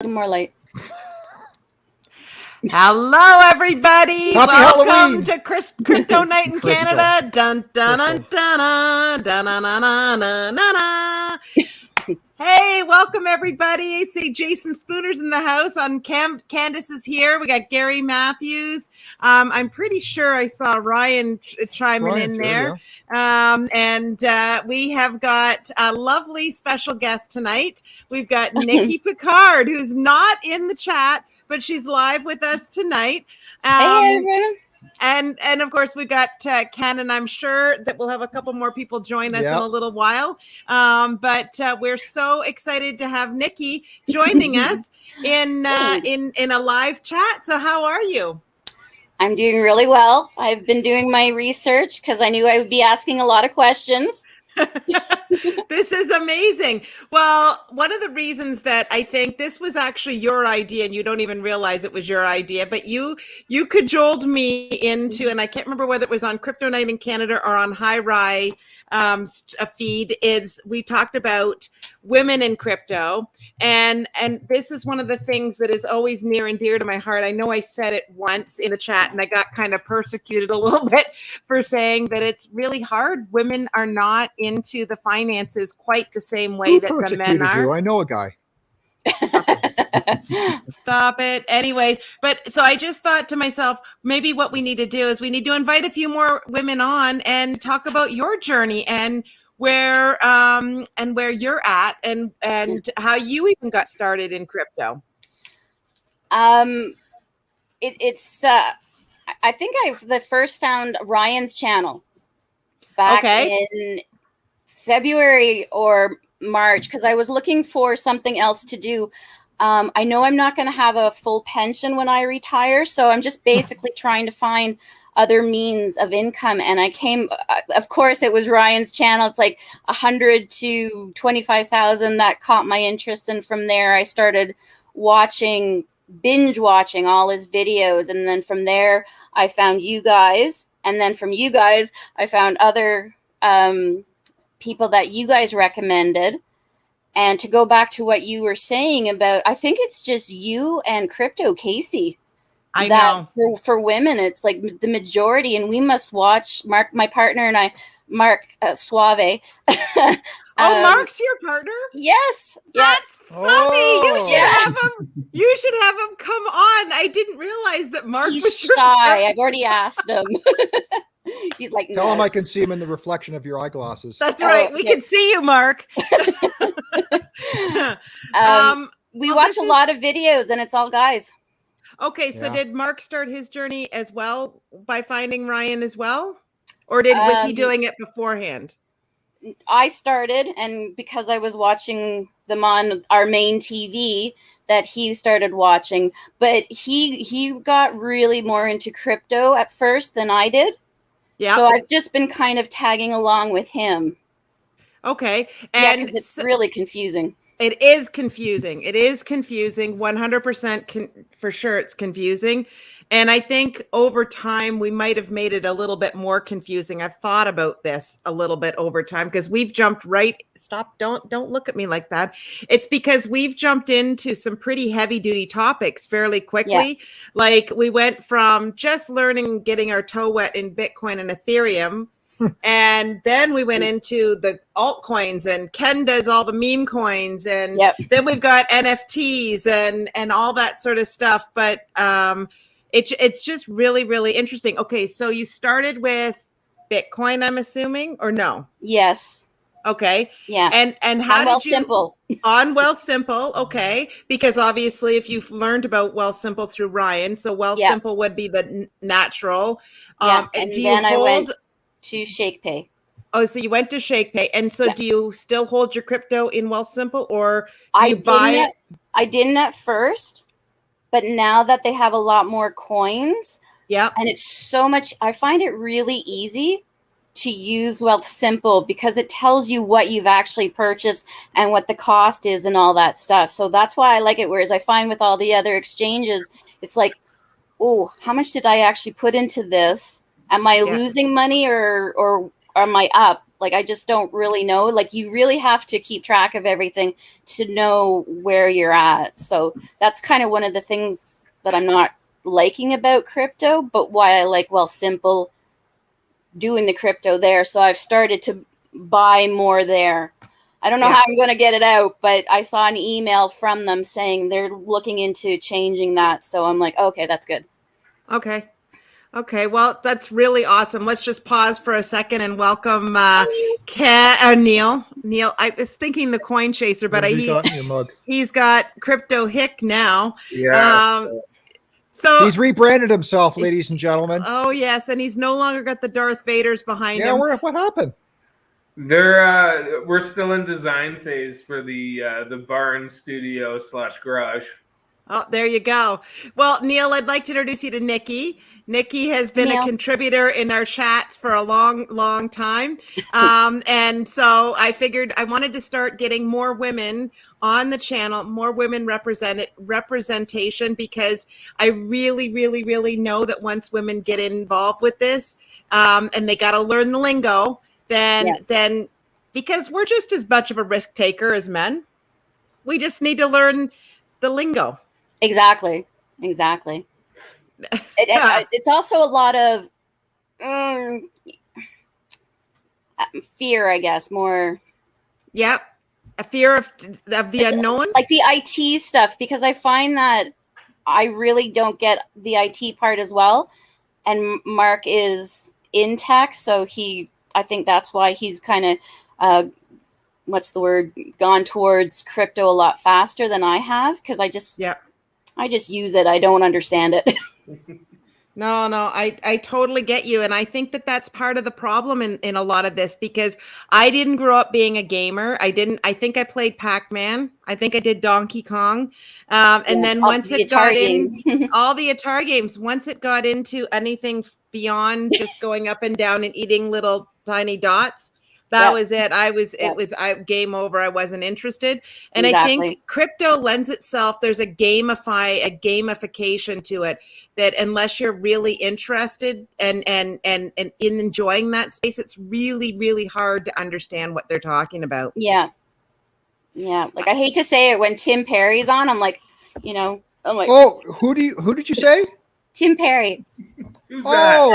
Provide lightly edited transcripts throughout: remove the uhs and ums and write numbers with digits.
More light. Hello, everybody. Happy Welcome Halloween. to Crypto Night in Canada. Dun, dun, dun, dun, dun, dun, dun, dun, dun, dun, dun. Hey, welcome, everybody. I see Jason Spooner's in the house. Candace is here. We got Gary Matthews. I'm pretty sure I saw Ryan chiming in there. Yeah. We have got a lovely special guest tonight. We've got Nikki Picard, who's not in the chat, but she's live with us tonight. Hey, everyone. And of course, we've got Ken, and I'm sure that we'll have a couple more people join us in a little while. But we're so excited to have Nikki joining us in a live chat. So how are you? I'm doing really well. I've been doing my research because I knew I would be asking a lot of questions. This is amazing. Well, one of the reasons that I think this was actually your idea, and you don't even realize it was your idea, but you cajoled me into, and I can't remember whether it was on Crypto Night in Canada or on High Rye a feed, is we talked about women in crypto. And this is one of the things that is always near and dear to my heart. I know I said it once in a chat and I got kind of persecuted a little bit for saying that it's really hard. Women are not into the finances quite the same way that the men are. You? I know a guy. Stop it. Anyways, but so I just thought to myself, maybe what we need to do is we need to invite a few more women on and talk about your journey and where you're at and how you even got started in crypto. I think I first found Ryan's channel back in February or March because I was looking for something else to do. I know I'm not going to have a full pension when I retire, so I'm just basically trying to find other means of income. And I came, of course, it was Ryan's channel. It's like 100 to 25,000 that caught my interest. And from there, I started binge watching all his videos. And then from there, I found you guys. And then from you guys, I found other people that you guys recommended. And to go back to what you were saying about, I think it's just you and Crypto Casey. I know. For women, it's like the majority, and we must watch Mark, my partner, and I, Mark Suave. Mark's your partner? Yes. That's funny. You should have him come on. I didn't realize that Mark was your shy. partner. I've already asked him. He's like, tell him I can see him in the reflection of your eyeglasses. That's right. We can see you, Mark. We watch a lot of videos, and it's all guys. Okay, so did Mark start his journey as well by finding Ryan as well? Or was he doing it beforehand? I started, and because I was watching them on our main TV, that he started watching. But he got really more into crypto at first than I did. Yeah. So I've just been kind of tagging along with him. Okay. And it's really confusing. It is confusing. 100% for sure it's confusing. And I think over time, we might have made it a little bit more confusing. I've thought about this a little bit over time because we've jumped don't look at me like that. It's because we've jumped into some pretty heavy duty topics fairly quickly. Yeah. Like we went from just learning, getting our toe wet in Bitcoin and Ethereum. And then we went into the altcoins, and Ken does all the meme coins, and then we've got NFTs and all that sort of stuff. But it's just really, really interesting. Okay, so you started with Bitcoin, I'm assuming, or no? Yes. Okay. Yeah. And how did you Simple. On Wealthsimple? Okay, because obviously, if you've learned about Wealthsimple through Ryan, so Wealthsimple would be the natural. And then I went to Shakepay. Oh, so you went to Shakepay. And so do you still hold your crypto in Wealthsimple, or do you buy it? I didn't at first, but now that they have a lot more coins, and it's so much, I find it really easy to use Wealthsimple because it tells you what you've actually purchased and what the cost is and all that stuff. So that's why I like it. Whereas I find with all the other exchanges, it's like, oh, how much did I actually put into this? Am I losing money or am I up? Like, I just don't really know. Like, you really have to keep track of everything to know where you're at. So that's kind of one of the things that I'm not liking about crypto, but why I like, well, simple doing the crypto there. So I've started to buy more there. I don't know how I'm going to get it out, but I saw an email from them saying they're looking into changing that. So I'm like, okay, that's good. Okay. Okay, well, that's really awesome. Let's just pause for a second and welcome Neil. Neil, I was thinking the Coin Chaser, but he's got Crypto Hick now. Yeah. So he's rebranded himself, ladies and gentlemen. Oh yes, and he's no longer got the Darth Vaders behind him. Yeah, what happened? We're still in design phase for the barn studio / garage. Oh, there you go. Well, Neil, I'd like to introduce you to Nikki. Nikki has been a contributor in our chats for a long, long time. And so I figured I wanted to start getting more women on the channel, more women representation, because I really, really, really know that once women get involved with this, and they got to learn the lingo, then because we're just as much of a risk taker as men, we just need to learn the lingo. Exactly. It's also a lot of fear, I guess, more. Yep. A fear of the unknown. Like the IT stuff, because I find that I really don't get the IT part as well. And Mark is in tech, so I think that's why he's kind of, gone towards crypto a lot faster than I have, because I just use it. I don't understand it. No, I totally get you. And I think that that's part of the problem in a lot of this, because I didn't grow up being a gamer. I think I played Pac-Man. I think I did Donkey Kong. And then once it got all the Atari games, once it got into anything beyond just going up and down and eating little tiny dots, that was it. It was game over. I wasn't interested. And I think crypto lends itself, there's a gamification to it, that unless you're really interested and in enjoying that space, it's really, really hard to understand what they're talking about. Yeah. Like, I hate to say it when Tim Perry's on, I'm like, oh, who did you say? Tim Perry. This guy?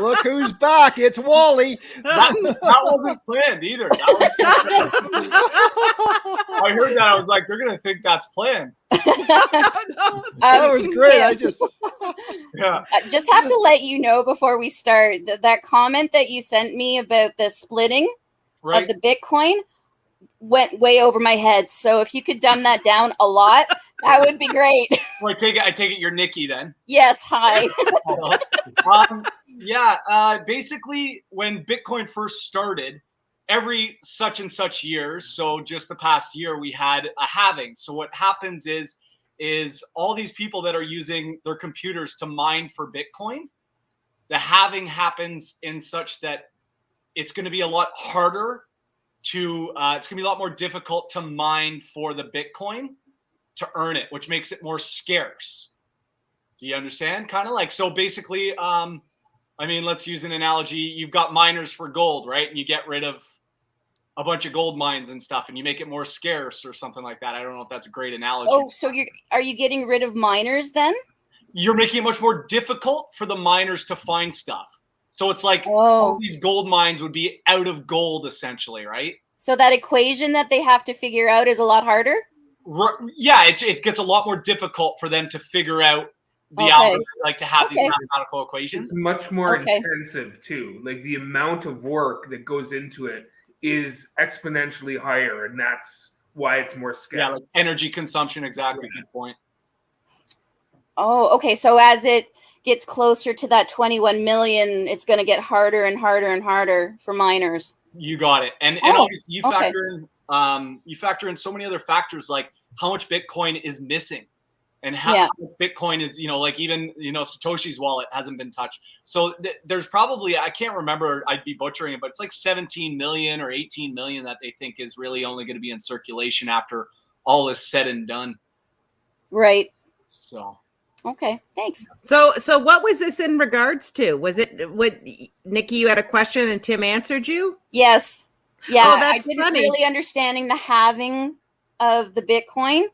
Look who's back. It's Wally. That wasn't planned either. I heard that. I was like, they're going to think that's planned. That was great. I just just have to let you know before we start that comment that you sent me about the splitting of the Bitcoin went way over my head. So if you could dumb that down a lot, that would be great. Well, I take it you're Nikki then. Yes. Hi. Basically, when Bitcoin first started, every such and such years, so just the past year, we had a halving. So what happens is all these people that are using their computers to mine for Bitcoin, the halving happens in such that it's going to be a lot harder it's going to be a lot more difficult to mine for the Bitcoin to earn it, which makes it more scarce. Do you understand? Kind of like, so basically, let's use an analogy. You've got miners for gold, right? And you get rid of a bunch of gold mines and stuff, and you make it more scarce or something like that. I don't know if that's a great analogy. Oh, so are you getting rid of miners then? You're making it much more difficult for the miners to find stuff. So it's like all these gold mines would be out of gold, essentially, right? So that equation that they have to figure out is a lot harder? Yeah, it gets a lot more difficult for them to figure out the algorithm, like to have these mathematical equations. It's much more intensive, too. Like, the amount of work that goes into it is exponentially higher, and that's why it's more scarce. Yeah, like energy consumption, exactly. Yeah. Good point. Oh, okay. So as it gets closer to that 21 million, it's going to get harder and harder and harder for miners. You got it. And obviously you factor in so many other factors, like how much Bitcoin is missing and how much Bitcoin is, even Satoshi's wallet hasn't been touched. So there's probably, I can't remember, I'd be butchering it, but it's like 17 million or 18 million that they think is really only going to be in circulation after all is said and done. Right. So Okay, thanks. So what was this in regards to? Was it what, Nikki, you had a question and Tim answered you? Yes. Yeah, Oh, I that's didn't funny. really understanding the halving of the Bitcoin.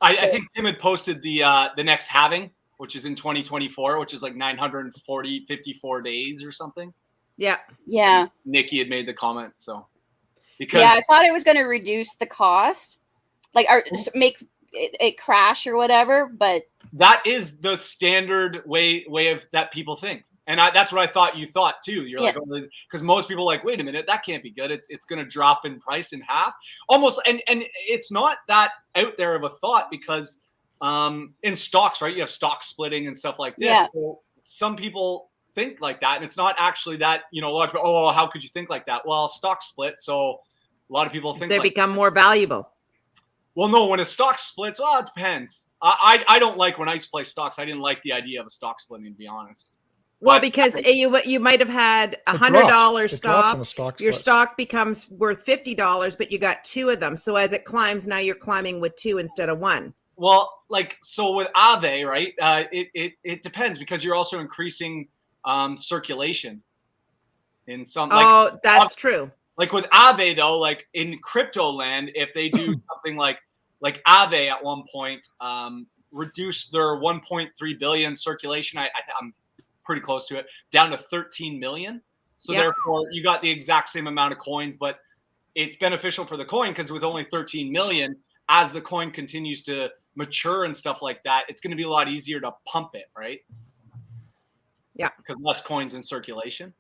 I think Tim had posted the next halving, which is in 2024, which is like 54 days or something. Yeah. Yeah. Nikki had made the comments, so because Yeah, I thought it was going to reduce the cost, like, or just make it crash or whatever, but that is the standard way of that people think. And that's what I thought you thought too. You're like, oh, because most people are like, wait a minute, that can't be good. It's going to drop in price in half, almost. And it's not that out there of a thought, because in stocks, right, you have stock splitting and stuff like this. Yeah. So some people think like that, and it's not actually that. A lot of people, oh, how could you think like that? Well, stock split, so a lot of people think they become more valuable. Well, no, when a stock splits, well, it depends. I don't like, when I used to play stocks, I didn't like the idea of a stock splitting, to be honest. Well, because you might have had $100 stock. Your stock becomes worth $50, but you got two of them. So as it climbs, now you're climbing with two instead of one. Well, like, so with Aave, right? It depends, because you're also increasing circulation in some. Oh, that's true. Like with Aave, though, like in crypto land, if they do something like Aave at one point reduced their 1.3 billion circulation, I'm pretty close to it, down to 13 million. So therefore, you got the exact same amount of coins, but it's beneficial for the coin, because with only 13 million, as the coin continues to mature and stuff like that, it's going to be a lot easier to pump it, right? Yeah. Because less coins in circulation.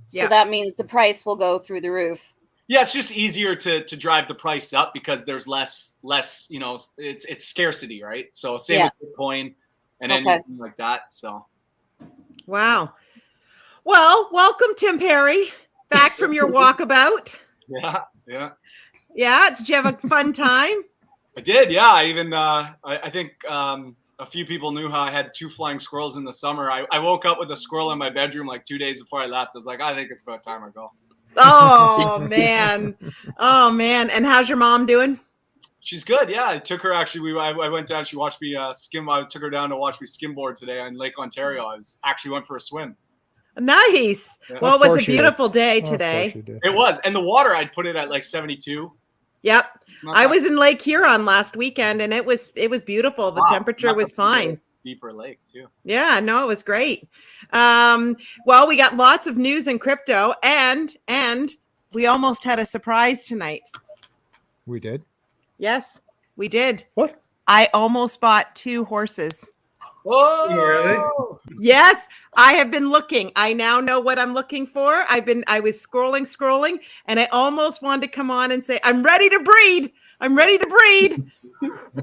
So that means the price will go through the roof. Yeah, it's just easier to drive the price up, because there's less, it's scarcity, right? So same with Bitcoin and anything like that. So. Wow. Well, welcome, Tim Perry, back from your walkabout. Yeah. Did you have a fun time? I did. Yeah. I even, I think a few people knew how I had 2 flying squirrels in the summer. I woke up with a squirrel in my bedroom like 2 days before I left. I was like, I think it's about time I go. Oh, man. Oh, man. And how's your mom doing? She's good. Yeah. I took her, actually, I went down, she watched me skim. I took her down to watch me skimboard today on Lake Ontario. I actually went for a swim. Nice. Yeah. Well, it was a beautiful day today. It was. And the water, I'd put it at like 72. Yep. I was in Lake Huron last weekend, and it was beautiful. The temperature was fine. Deeper lake too. Yeah, no, it was great. Well, we got lots of news in crypto, and we almost had a surprise tonight. We did? Yes, we did. What? I almost bought 2 horses. Whoa! Really? Yes, I have been looking. I now know what I'm looking for. I was scrolling, and I almost wanted to come on and say, I'm ready to breed. I'm ready to breed.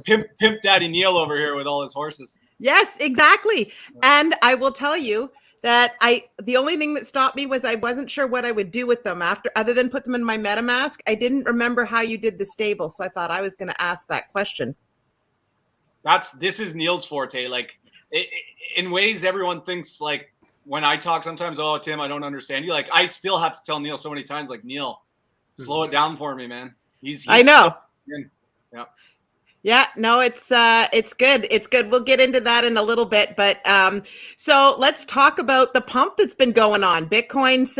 Pimp Daddy Neil over here with all his horses. Yes, exactly. And I will tell you that the only thing that stopped me was I wasn't sure what I would do with them other than put them in my MetaMask. I didn't remember how you did the stable, so I thought I was going to ask that question. This is Neil's forte. Like, in ways everyone thinks, like, when I talk sometimes, oh, Tim, I don't understand you. Like, I still have to tell Neil so many times, like, Neil, slow it down for me, man. He's I know. Yeah. Yeah, no, it's good. It's good. We'll get into that in a little bit, but so let's talk about the pump that's been going on. Bitcoin's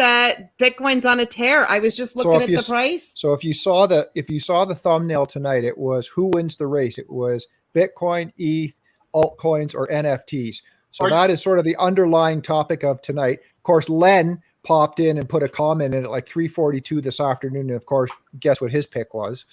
on a tear. I was just looking at the price. So if you saw the thumbnail tonight, it was who wins the race. It was Bitcoin, ETH, altcoins, or NFTs. So that is sort of the underlying topic of tonight. Of course, Ledn popped in and put a comment in at like 3:42 this afternoon, and of course, guess what his pick was?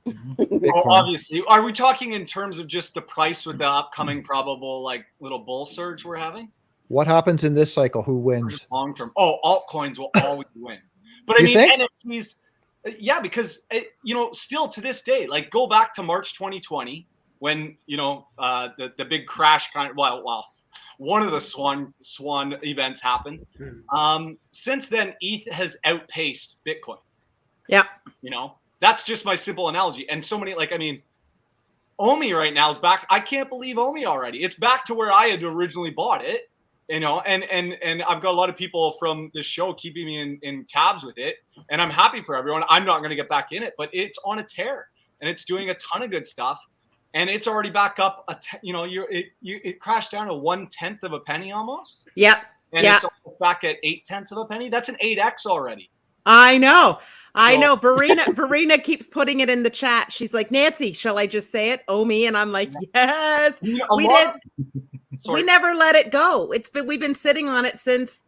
Oh, obviously. Are we talking in terms of just the price with the upcoming probable like little bull surge we're having? What happens in this cycle? Who wins? Long term. Oh, altcoins will always win. But I mean, NFTs, yeah, because still to this day, like go back to March 2020 when the big crash kind of one of the swan events happened. Since then, ETH has outpaced Bitcoin. Yeah. That's just my simple analogy. And so many, Omi right now is back. I can't believe Omi already. It's back to where I had originally bought it, and I've got a lot of people from this show keeping me in tabs with it, and I'm happy for everyone. I'm not going to get back in it, but it's on a tear, and it's doing a ton of good stuff. and it's already back up. It crashed down to 1/10 of a penny almost. Yep. And it's back at 0.8 of a penny. That's an 8x already. I know. Verena keeps putting it in the chat. She's like, Nancy, shall I just say it? Oh, me. And I'm like, yes. We never let it go. We've been sitting on it since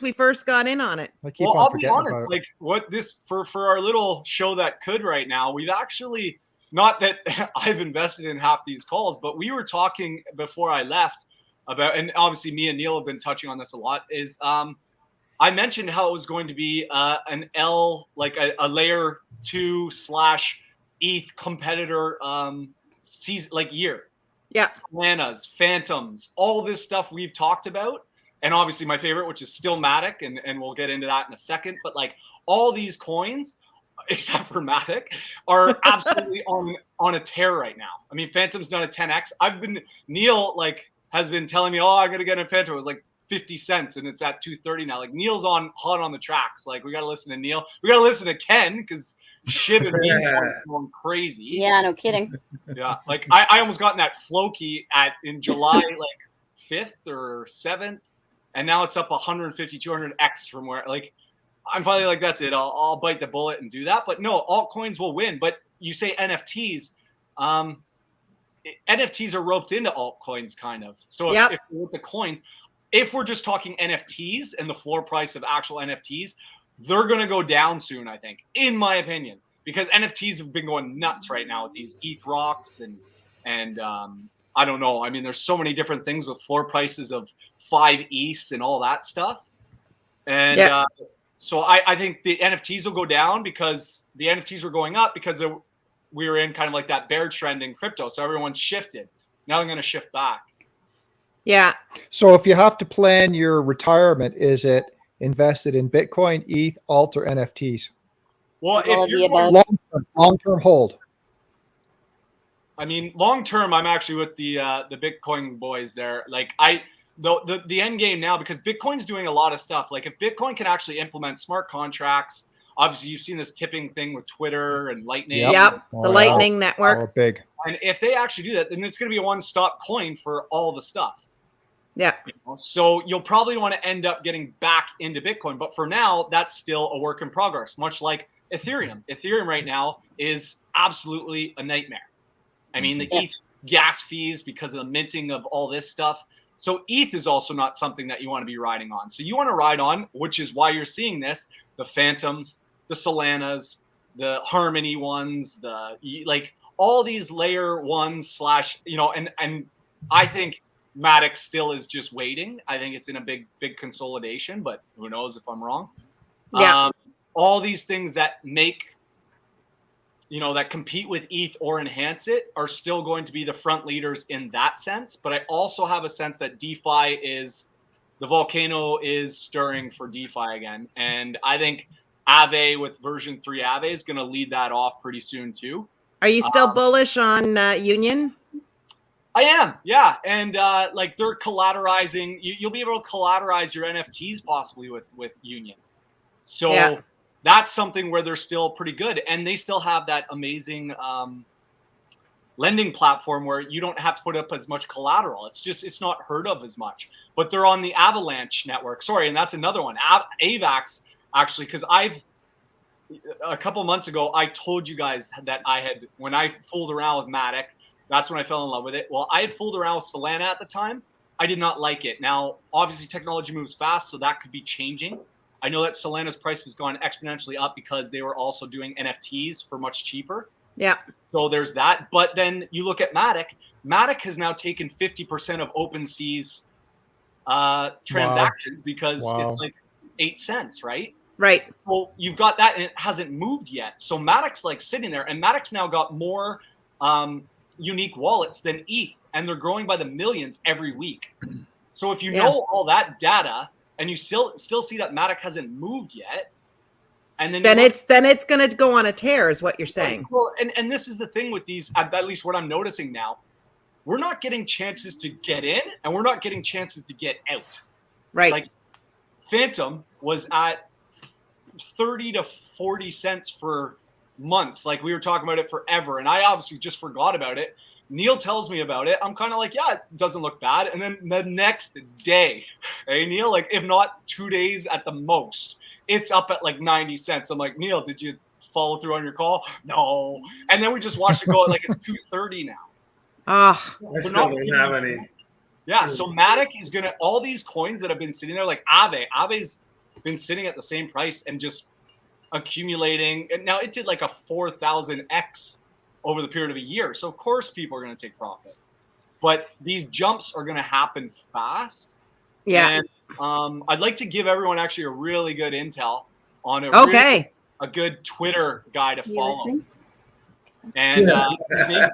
we first got in on it. I'll be honest, like what this for our little show that could right now, we've actually, not that I've invested in half these calls, but we were talking before I left about, and obviously me and Neil have been touching on this a lot, is I mentioned how it was going to be an L, like a layer 2/ETH competitor season, like year. Yeah. Solanas, Phantoms, all this stuff we've talked about. And obviously my favorite, which is still Matic, and we'll get into that in a second. But like all these coins, except for Matic, are absolutely on a tear right now. I mean, Phantom's done a 10x. Neil has been telling me, I got to get a Phantom. It was like 50 cents and it's at 230 now. Like Neil's hot on the tracks. Like we got to listen to Neil. We got to listen to Ken because shiba is going crazy. Yeah, no kidding. Yeah, like I almost got in that Floki in July, like 5th or 7th, and now it's up 150, 200x from where, like, I'm finally like, that's it. I'll bite the bullet and do that. But no, altcoins will win. But you say NFTs, NFTs are roped into altcoins kind of. So if with the coins, if we're just talking NFTs and the floor price of actual NFTs, they're going to go down soon, I think, in my opinion, because NFTs have been going nuts right now with these ETH rocks and I don't know. I mean, there's so many different things with floor prices of 5 ETH and all that stuff. And so I think the NFTs will go down because the NFTs were going up because we were in kind of like that bear trend in crypto. So everyone's shifted. Now they're going to shift back. Yeah. So if you have to plan your retirement, is it invested in Bitcoin, ETH, alt, or NFTs? Well, if you're long-term hold. I mean, long-term, I'm actually with the Bitcoin boys there. Like the end game now, because Bitcoin's doing a lot of stuff. Like if Bitcoin can actually implement smart contracts, obviously you've seen this tipping thing with Twitter and Lightning. Yep, the Lightning network. Big. And if they actually do that, then it's going to be a one-stop coin for all the stuff. Yeah. So you'll probably want to end up getting back into Bitcoin. But for now, that's still a work in progress, much like Ethereum. Ethereum right now is absolutely a nightmare. I mean, the ETH gas fees because of the minting of all this stuff. So ETH is also not something that you want to be riding on. So you want to ride on, which is why you're seeing this, the Phantoms, the Solanas, the Harmony ones, all these layer ones / and I think Matic still is just waiting. I think it's in a big consolidation, but who knows if I'm wrong. Yeah. All these things that make, that compete with ETH or enhance it are still going to be the front leaders in that sense. But I also have a sense that DeFi the volcano is stirring for DeFi again. And I think Aave with version 3 Aave is going to lead that off pretty soon too. Are you still bullish on Union? I am, yeah. And they're collateralizing. You'll be able to collateralize your NFTs possibly with Union. So that's something where they're still pretty good. And they still have that amazing lending platform where you don't have to put up as much collateral. It's not heard of as much. But they're on the Avalanche network. Sorry, and that's another one. AVAX, actually, because a couple months ago, I told you guys that when I fooled around with Matic, that's when I fell in love with it. Well, I had fooled around with Solana at the time. I did not like it. Now, obviously, technology moves fast, so that could be changing. I know that Solana's price has gone exponentially up because they were also doing NFTs for much cheaper. Yeah. So there's that. But then you look at Matic. Matic has now taken 50% of OpenSea's transactions because it's like 8 cents, right? Right. Well, you've got that, and it hasn't moved yet. So Matic's sitting there, and Matic's now got more unique wallets than ETH, and they're growing by the millions every week. So if you know all that data and you still see that Matic hasn't moved yet, and then it's going to go on a tear is what you're saying. Well, and this is the thing with these, at least what I'm noticing now, we're not getting chances to get in and we're not getting chances to get out. Right. Like Phantom was at 30 to 40 cents for months. Like we were talking about it forever. And I obviously just forgot about it Neil tells me about it. I'm kind of like, yeah, it doesn't look bad. And then the next day, hey, Neil, like if not 2 days at the most, it's up at like 90 cents. I'm like, Neil, did you follow through on your call? No. And then we just watched it go like it's 2:30 now. Ah, I still don't have any. Yeah, so Matic is going to, all these coins that have been sitting there, like Ave's been sitting at the same price and just accumulating. And now it did like a 4,000x over the period of a year. So of course people are going to take profits. But these jumps are going to happen fast. yeah. And I'd like to give everyone actually a really good intel on Okay. a good Twitter guy to You follow. listening? And his name,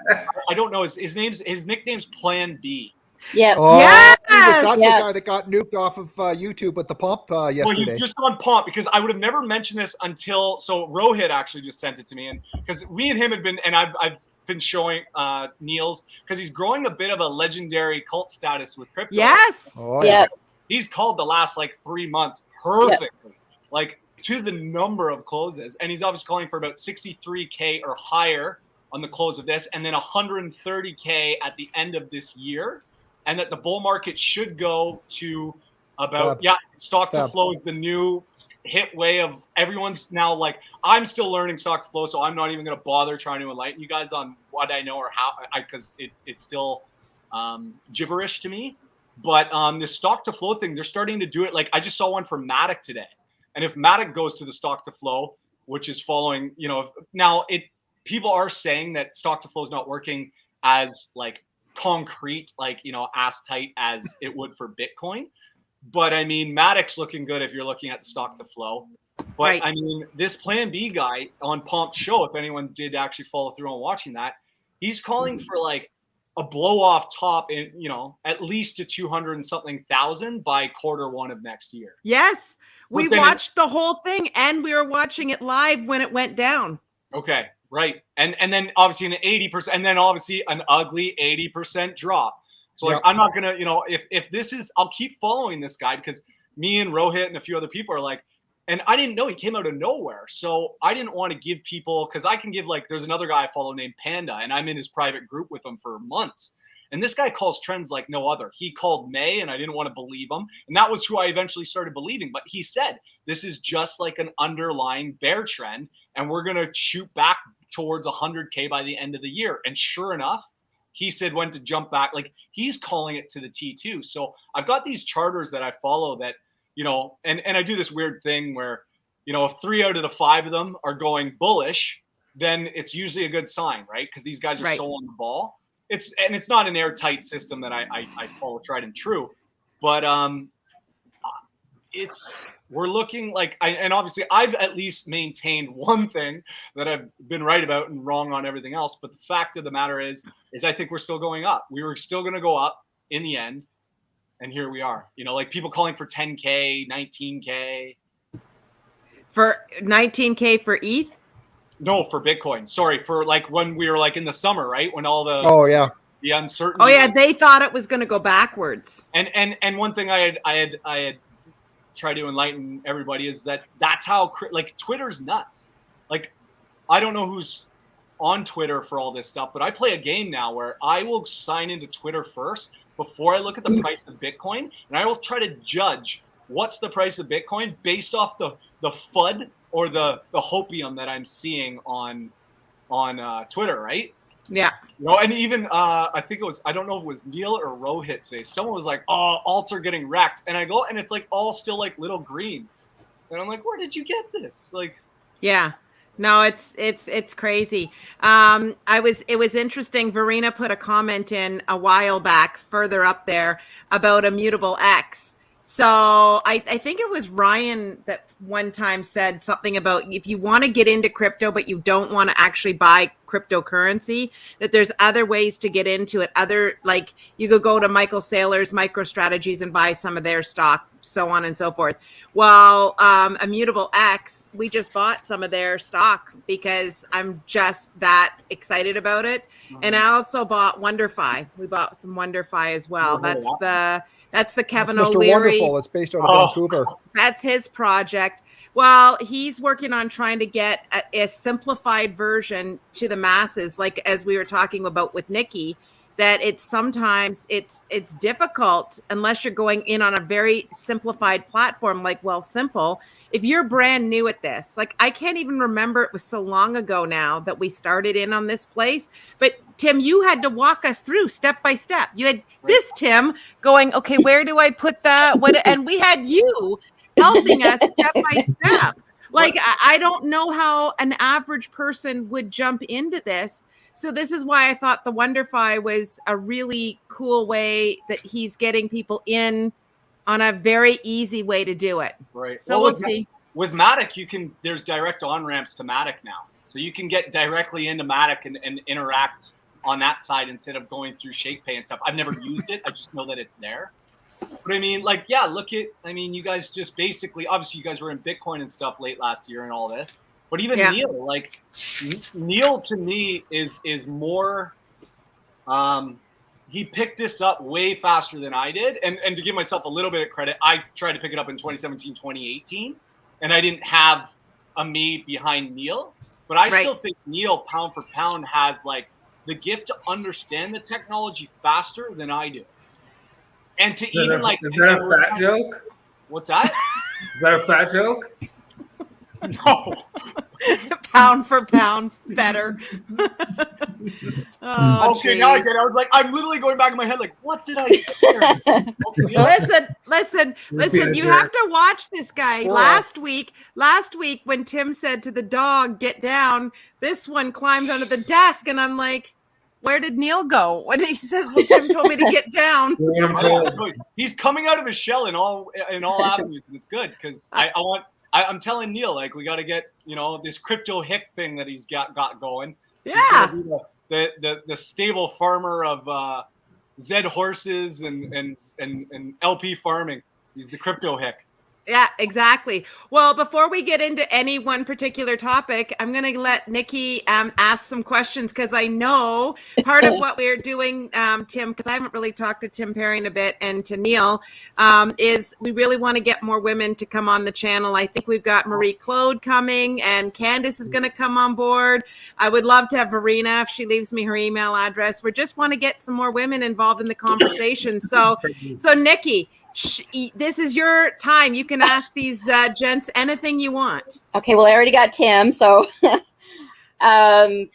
I don't know, his nickname's Plan B. Yeah. Oh, Yes! that's Yeah. the guy that got nuked off of YouTube with the pump Well, yesterday. he's just on pump because I would have never mentioned this until Rohit actually just sent it to me, and because we and him had been, and I've been showing Niels because he's growing a bit of a legendary cult status with crypto. Yes. Oh, Yeah. He's called the last like 3 months perfectly, like to the number of closes, and he's obviously calling for about 63K or higher on the close of this, and then 130K at the end of this year. And that the bull market should go to about, stock to flow is the new hit way of everyone's now like, I'm still learning stock to flow, so I'm not even going to bother trying to enlighten you guys on what I know or how, because it's still gibberish to me. But the stock to flow thing, they're starting to do it. Like I just saw one for Matic today. And if Matic goes to the stock to flow, which is following, people are saying that stock to flow is not working as like concrete, like, ass tight as it would for Bitcoin. But I mean, Matic's looking good if you're looking at the stock to flow. But Right. I mean, this Plan B guy on Pumped Show, if anyone did actually follow through on watching that, he's calling for like a blow off top in, at least to 200 and something thousand by Q1 of next year. Yes. We But then watched the whole thing and we were watching it live when it went down. Okay, right. And then obviously an 80%, and then obviously an ugly 80% drop. So like, I'm not gonna, if this is, I'll keep following this guy because me and Rohit and a few other people are like, and I didn't know he came out of nowhere. So I didn't want to give people, because I can give like, there's another guy I follow named Panda, and I'm in his private group with him for months. And this guy calls trends like no other. He called May, and I didn't want to believe him. And that was who I eventually started believing. But he said, this is just like an underlying bear trend, and we're going to shoot back towards 100K by the end of the year. And sure enough, he said when to jump back. Like, he's calling it to the T too. So I've got these charters that I follow that, and I do this weird thing where, if 3 out of the 5 of them are going bullish, then it's usually a good sign, right? Because these guys are so on the ball. It's not an airtight system that I follow tried and true, but we're looking like and obviously I've at least maintained one thing that I've been right about and wrong on everything else. But the fact of the matter is I think we're still going up. We were still going to go up in the end, and here we are. Like people calling for 10K, 19K. For 19K for ETH? No, for Bitcoin. Sorry, for like when we were like in the summer, right? When all the the uncertainty. Oh yeah, they thought it was going to go backwards. And one thing I had tried to enlighten everybody is that's how like Twitter's nuts. Like I don't know who's on Twitter for all this stuff, but I play a game now where I will sign into Twitter first before I look at the price of Bitcoin, and I will try to judge what's the price of Bitcoin based off the FUD or the hopium that I'm seeing on Twitter, right? Yeah. And even I think it was, I don't know if it was Neil or Rohit today. Someone was like, "Oh, alts are getting wrecked," and I go, and it's like all still like little green, and I'm like, "Where did you get this?" Like, yeah. No, it's crazy. It was interesting. Verena put a comment in a while back further up there about Immutable X. So I think it was Ryan that one time said something about if you want to get into crypto, but you don't want to actually buy cryptocurrency, that there's other ways to get into it. Like you could go to Michael Saylor's MicroStrategies and buy some of their stock, so on and so forth. Well, Immutable X, we just bought some of their stock because I'm just that excited about it. And I also bought WonderFi. We bought some WonderFi as well. That's the Kevin Mr. O'Leary. Wonderful. It's based out of Vancouver. That's his project. Well, he's working on trying to get a simplified version to the masses, like as we were talking about with Nikki, that it's sometimes it's difficult unless you're going in on a very simplified platform like Wealthsimple. If you're brand new at this, like I can't even remember, it was so long ago now that we started in on this place. But Tim, you had to walk us through step by step. You had this Tim going, okay, where do I put that? What? And we had you helping us step by step. Like I don't know how an average person would jump into this. So this is why I thought the WonderFi was a really cool way that he's getting people in on a very easy way to do it. Right. So we'll see. With Matic, there's direct on-ramps to Matic now. So you can get directly into Matic and interact on that side instead of going through Shakepay and stuff. I've never used it. I just know that it's there. But I mean, like, yeah, you guys just basically, obviously you guys were in Bitcoin and stuff late last year and all this. But even Neil, like Neil to me is more, he picked this up way faster than I did. And to give myself a little bit of credit, I tried to pick it up in 2017, 2018, and I didn't have a me behind Neil. But I still think Neil, pound for pound, has like the gift to understand the technology faster than I do. And to is that a fat joke? What's that? Is that a fat joke? No. Pound for pound, better. Oh, okay, now I get it. I was like, I'm literally going back in my head, like, what did I say? Listen, you have to watch this guy. Last week, when Tim said to the dog, get down, this one climbed under the desk, and I'm like, where did Neil go? When he says, well, Tim told me to get down. He's coming out of his shell in all avenues, and it's good because I'm telling Neil, like, we got to get, this crypto hick thing that he's got going. Yeah. The stable farmer of Zed horses and LP farming. He's the crypto hick. Yeah, exactly. Well, before we get into any one particular topic, I'm going to let Nikki ask some questions because I know part of what we're doing, Tim, because I haven't really talked to Tim Perry in a bit and to Neil, is we really want to get more women to come on the channel. I think we've got Marie Claude coming and Candace is going to come on board. I would love to have Verena if she leaves me her email address. We just want to get some more women involved in the conversation. So Nikki, this is your time. You can ask these gents anything you want. Okay, well, I already got Tim, so I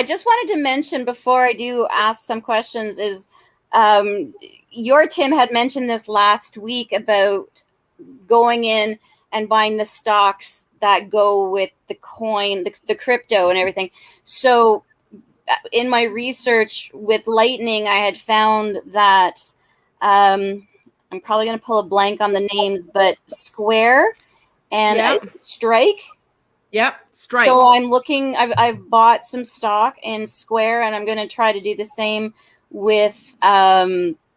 just wanted to mention before I do ask some questions is your Tim had mentioned this last week about going in and buying the stocks that go with the coin, the crypto and everything. So in my research with Lightning, I had found that I'm probably going to pull a blank on the names, but Square and Strike. Yep, Strike. So I'm looking, I've bought some stock in Square and I'm going to try to do the same with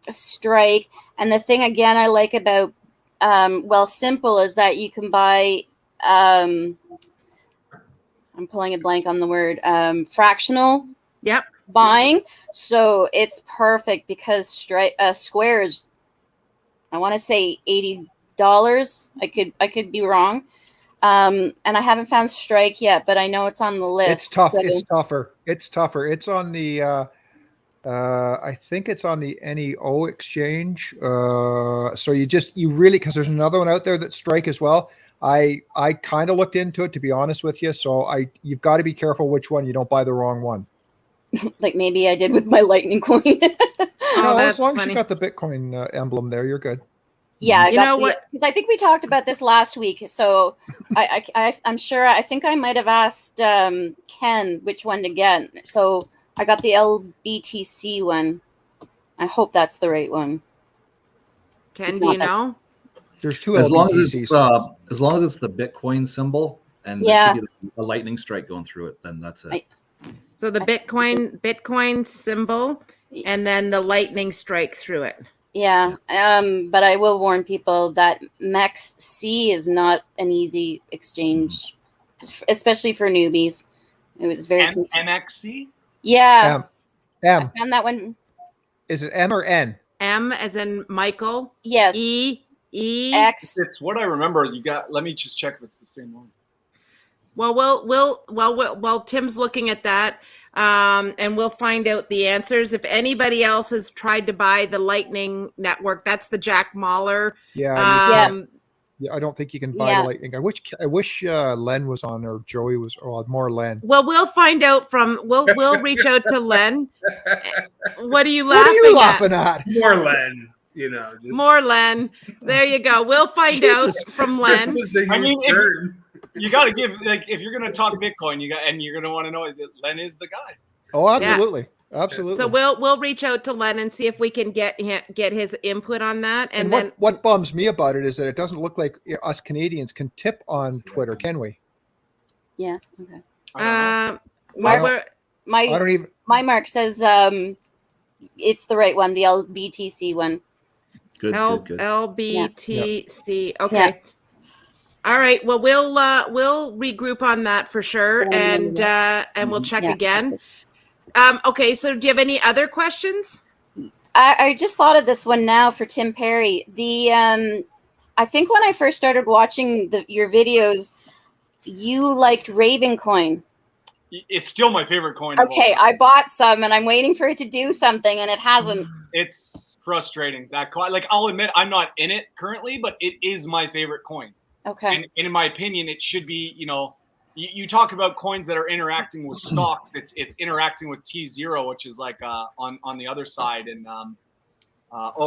Strike. And the thing, again, I like about Wealthsimple is that you can buy, I'm pulling a blank on the word, fractional buying. So it's perfect because Square is, I want to say $80. I could be wrong. And I haven't found Strike yet, but I know it's on the list. It's tough. It's tougher. It's on the I think it's on the NEO exchange. So you really, because there's another one out there that's Strike as well. I kind of looked into it, to be honest with you. So you've got to be careful which one, you don't buy the wrong one. Like maybe I did with my Lightning coin. No, as long as you got the Bitcoin emblem there, you're good. Yeah, because I think we talked about this last week. So I'm sure. I think I might have asked Ken which one to get. So I got the LBTC one. I hope that's the right one. Ken, do you know? There's two as LBTCs. As long as it's the Bitcoin symbol and there should be a lightning strike going through it, then that's it. So the Bitcoin symbol and then the lightning strike through it. Yeah. But I will warn people that MEXC is not an easy exchange, especially for newbies. It was very MXC? Yeah. M. I found that one. Is it M or N? M as in Michael. Yes. E X. It's what I remember. Let me just check if it's the same one. Well, Tim's looking at that, and we'll find out the answers. If anybody else has tried to buy the Lightning Network, that's the Jack Mahler. Yeah, I don't think you can buy the Lightning. I wish Len was on, or Joey was, or more Len. Well, we'll find out we'll reach out to Len. What are you laughing What are you laughing at? More Len, just More Len. There you go. We'll find out from Len. I mean, you got to give, like, if you're going to talk Bitcoin, you're going to want to know that Len is the guy. Oh, absolutely. Yeah. Absolutely. So we'll reach out to Len and see if we can get his input on that. And then what bums me about it is that it doesn't look like us Canadians can tip on Twitter, can we? Yeah. Okay. My mark says it's the right one, the LBTC one. Good. LBTC. Yeah. Okay. Yeah. All right. Well, we'll regroup on that for sure, and we'll check again. Okay. So, do you have any other questions? I just thought of this one now for Tim Perry. I think when I first started watching your videos, you liked Ravencoin. It's still my favorite coin. Okay, I bought some, and I'm waiting for it to do something, and it hasn't. It's frustrating, that coin. Like, I'll admit I'm not in it currently, but it is my favorite coin. Okay. And in my opinion, it should be, you talk about coins that are interacting with stocks. It's interacting with T0, which is like on the other side. And I can't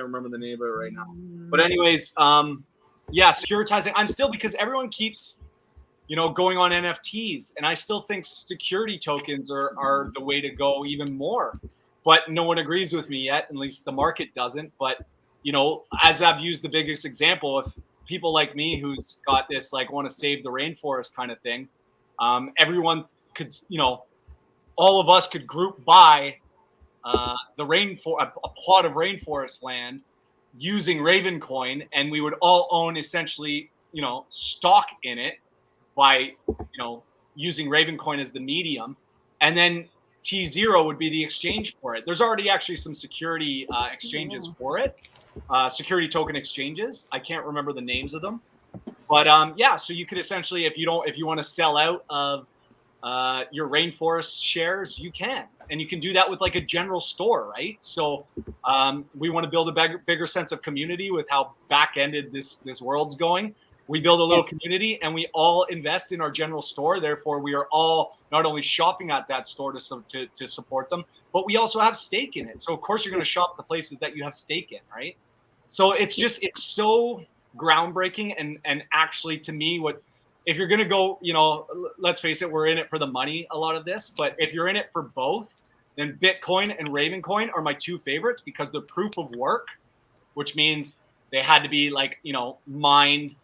remember the name of it right now. But anyways, securitizing. I'm still, because everyone keeps, going on NFTs, and I still think security tokens are the way to go even more. But no one agrees with me yet, at least the market doesn't. But as I've used the biggest example, if people like me who's got this, like, want to save the rainforest kind of thing, everyone could, all of us could group buy a plot of rainforest land using Ravencoin, and we would all own essentially, stock in it by, using Ravencoin as the medium, and then T0 would be the exchange for it. There's already actually some security exchanges for it. Security token exchanges. I can't remember the names of them, but so you could essentially, if you want to sell out of your rainforest shares, you can, and you can do that with like a general store, right? So we want to build a bigger sense of community with how back-ended this world's going. We build a little community, and we all invest in our general store. Therefore, we are all not only shopping at that store to support them, but we also have stake in it. So of course you're going to shop the places that you have stake in, right? So it's so groundbreaking, and actually, to me, if you're going to go, let's face it, we're in it for the money, a lot of this, but if you're in it for both, then Bitcoin and Ravencoin are my two favorites, because they're proof of work, which means they had to be like, mined,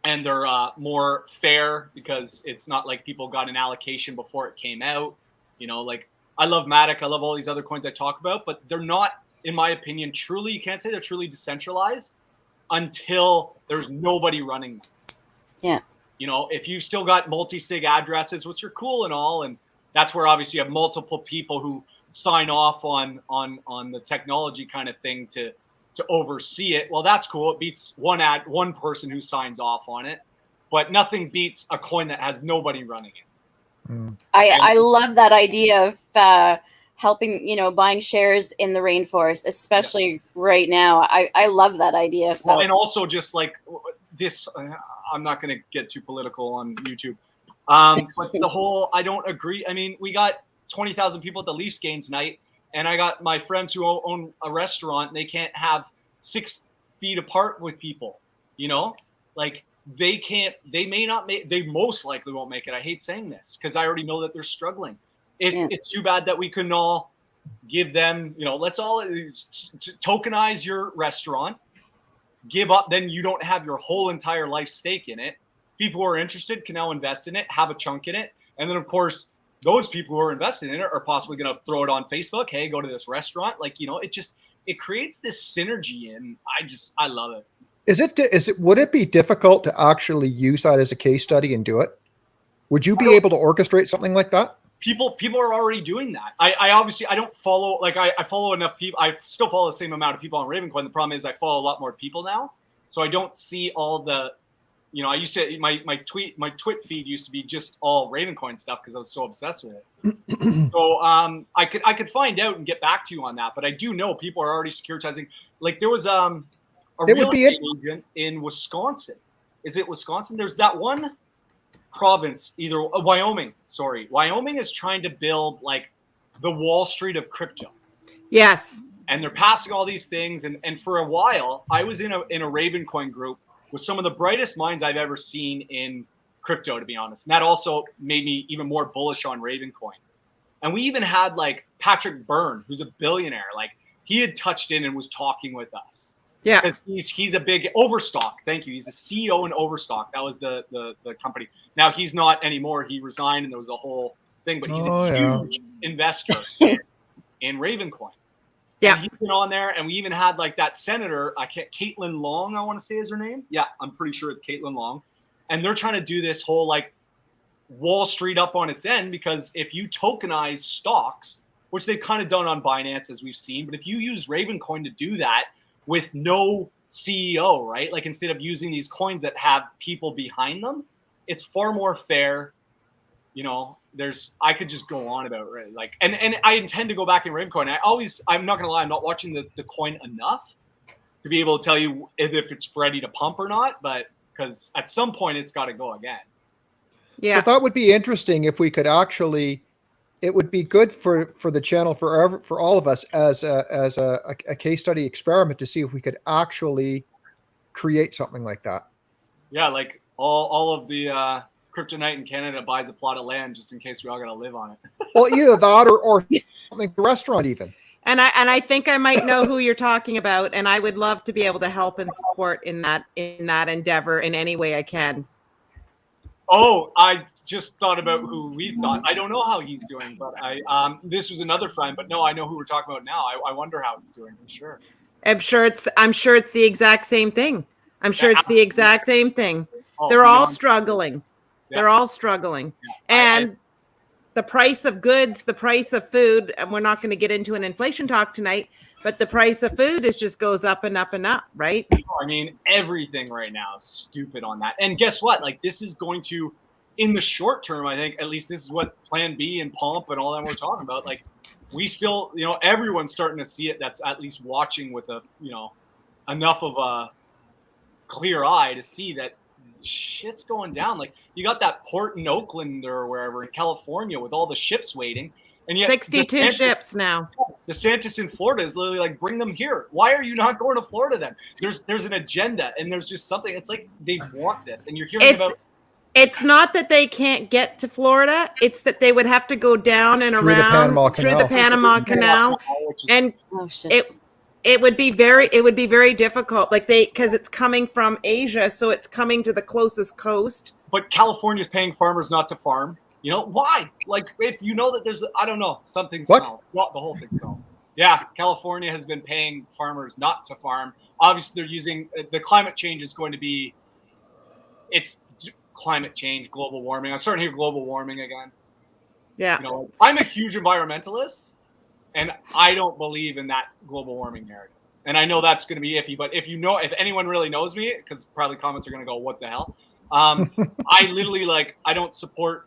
and they're more fair, because it's not like people got an allocation before it came out. Like, I love Matic, I love all these other coins I talk about, but they're not, in my opinion, you can't say they're truly decentralized until there's nobody running them. Yeah. If you still got multi-sig addresses, which are cool and all, and that's where obviously you have multiple people who sign off on the technology kind of thing to oversee it. Well, that's cool. It beats one person who signs off on it, but nothing beats a coin that has nobody running it. I love that idea of helping, buying shares in the rainforest, especially right now. I love that idea. So. Well, and also just like this, I'm not going to get too political on YouTube, but the whole, I don't agree. I mean, we got 20,000 people at the Leafs game tonight, and I got my friends who own a restaurant, and they can't have 6 feet apart with people, like they most likely won't make it. I hate saying this, because I already know that they're struggling. It's too bad that we couldn't all give them, let's all tokenize your restaurant, give up, then you don't have your whole entire life stake in it. People who are interested can now invest in it, have a chunk in it. And then of course, those people who are invested in it are possibly going to throw it on Facebook. Hey, go to this restaurant. Like, it creates this synergy, and I love it. Would it be difficult to actually use that as a case study and do it? Would you be able to orchestrate something like that? people are already doing that. I obviously I don't follow, like I follow enough people. I still follow the same amount of people on Ravencoin. The problem is I follow a lot more people now, so I don't see all the, you know, I used to my twit feed used to be just all Ravencoin stuff because I was so obsessed with it. So I could find out and get back to you on that, but I do know people are already securitizing. Like there was a real estate agent in Wisconsin. Is it Wisconsin? There's that one province, either Wyoming. Sorry, Wyoming is trying to build like the Wall Street of crypto. Yes, and they're passing all these things. And for a while, I was in a Ravencoin group with some of the brightest minds I've ever seen in crypto, to be honest. And that also made me even more bullish on Ravencoin. And we even had like Patrick Byrne, who's a billionaire. Like he had touched in and was talking with us. Yeah, because he's a big Overstock. Thank you. He's a CEO in Overstock. That was the company. Now he's not anymore. He resigned, and there was a whole thing. But he's a huge investor in Ravencoin. Yeah, and he's been on there, and we even had like that senator. Caitlin Long, I want to say is her name. Yeah, I'm pretty sure it's Caitlin Long. And they're trying to do this whole like Wall Street up on its end, because if you tokenize stocks, which they've kind of done on Binance as we've seen, but if you use Ravencoin to do that with no CEO, right? Like instead of using these coins that have people behind them, it's far more fair. You know, I could just go on about it. Like, and I intend to go back in Ravencoin. I'm not gonna lie, I'm not watching the coin enough to be able to tell you if it's ready to pump or not, but because at some point it's got to go again. Yeah. So that would be interesting if we could actually. It would be good for the channel for all of us as a case study experiment to see if we could actually create something like that. Yeah, like all of the kryptonite in Canada buys a plot of land just in case we all got to live on it. Well, either that or something, a restaurant even. And I think I might know who you're talking about, and I would love to be able to help and support in that endeavor in any way I can. Oh, I just thought about who we thought. I don't know how he's doing, but this was another friend, but no, I know who we're talking about now. I wonder how he's doing for sure. I'm sure it's the exact same thing. I'm sure it's the exact same thing. Oh, They're all struggling. Yeah. They're all struggling. Yeah. And the price of goods, the price of food, and we're not going to get into an inflation talk tonight, but the price of food just goes up and up and up, right? I mean, everything right now is stupid on that. And guess what? Like this is going to, in the short term, I think, at least this is what Plan B and Pump and all that we're talking about. Like we still, you know, everyone's starting to see it. That's at least watching with a, you know, enough of a clear eye to see that shit's going down. Like you got that port in Oakland or wherever in California with all the ships waiting. And yet 62 ships now. DeSantis in Florida is literally like, bring them here. Why are you not going to Florida then? There's an agenda and there's just something. It's like they want this. And you're hearing about. It's not that they can't get to Florida. It's that they would have to go down and around through the Panama Canal. And it would be very difficult. Like because it's coming from Asia, so it's coming to the closest coast. But California's paying farmers not to farm. You know why? Like if you know that there's, I don't know, something smells. Well, the whole thing smells. Yeah, California has been paying farmers not to farm. Obviously, they're using the climate change is going to be. It's climate change, global warming. I'm starting to hear global warming again. Yeah. You know, I'm a huge environmentalist, and I don't believe in that global warming narrative. And I know that's going to be iffy, but if anyone really knows me, because probably comments are going to go, "What the hell?" I literally I don't support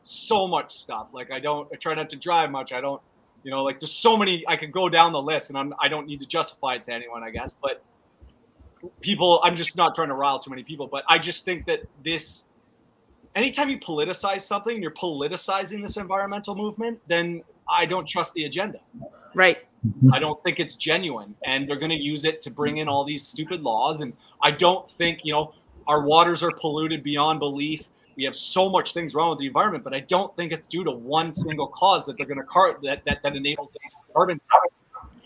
so much stuff. Like I try not to drive much. I don't, you know, like there's so many. I could go down the list, and I don't need to justify it to anyone, I guess. But people, I'm just not trying to rile too many people. But I just think that this. Anytime you politicize something, you're politicizing this environmental movement, then I don't trust the agenda. Right. I don't think it's genuine. And they're going to use it to bring in all these stupid laws. And I don't think, you know, our waters are polluted beyond belief. We have so much things wrong with the environment, but I don't think it's due to one single cause that they're going to that enables the carbon tax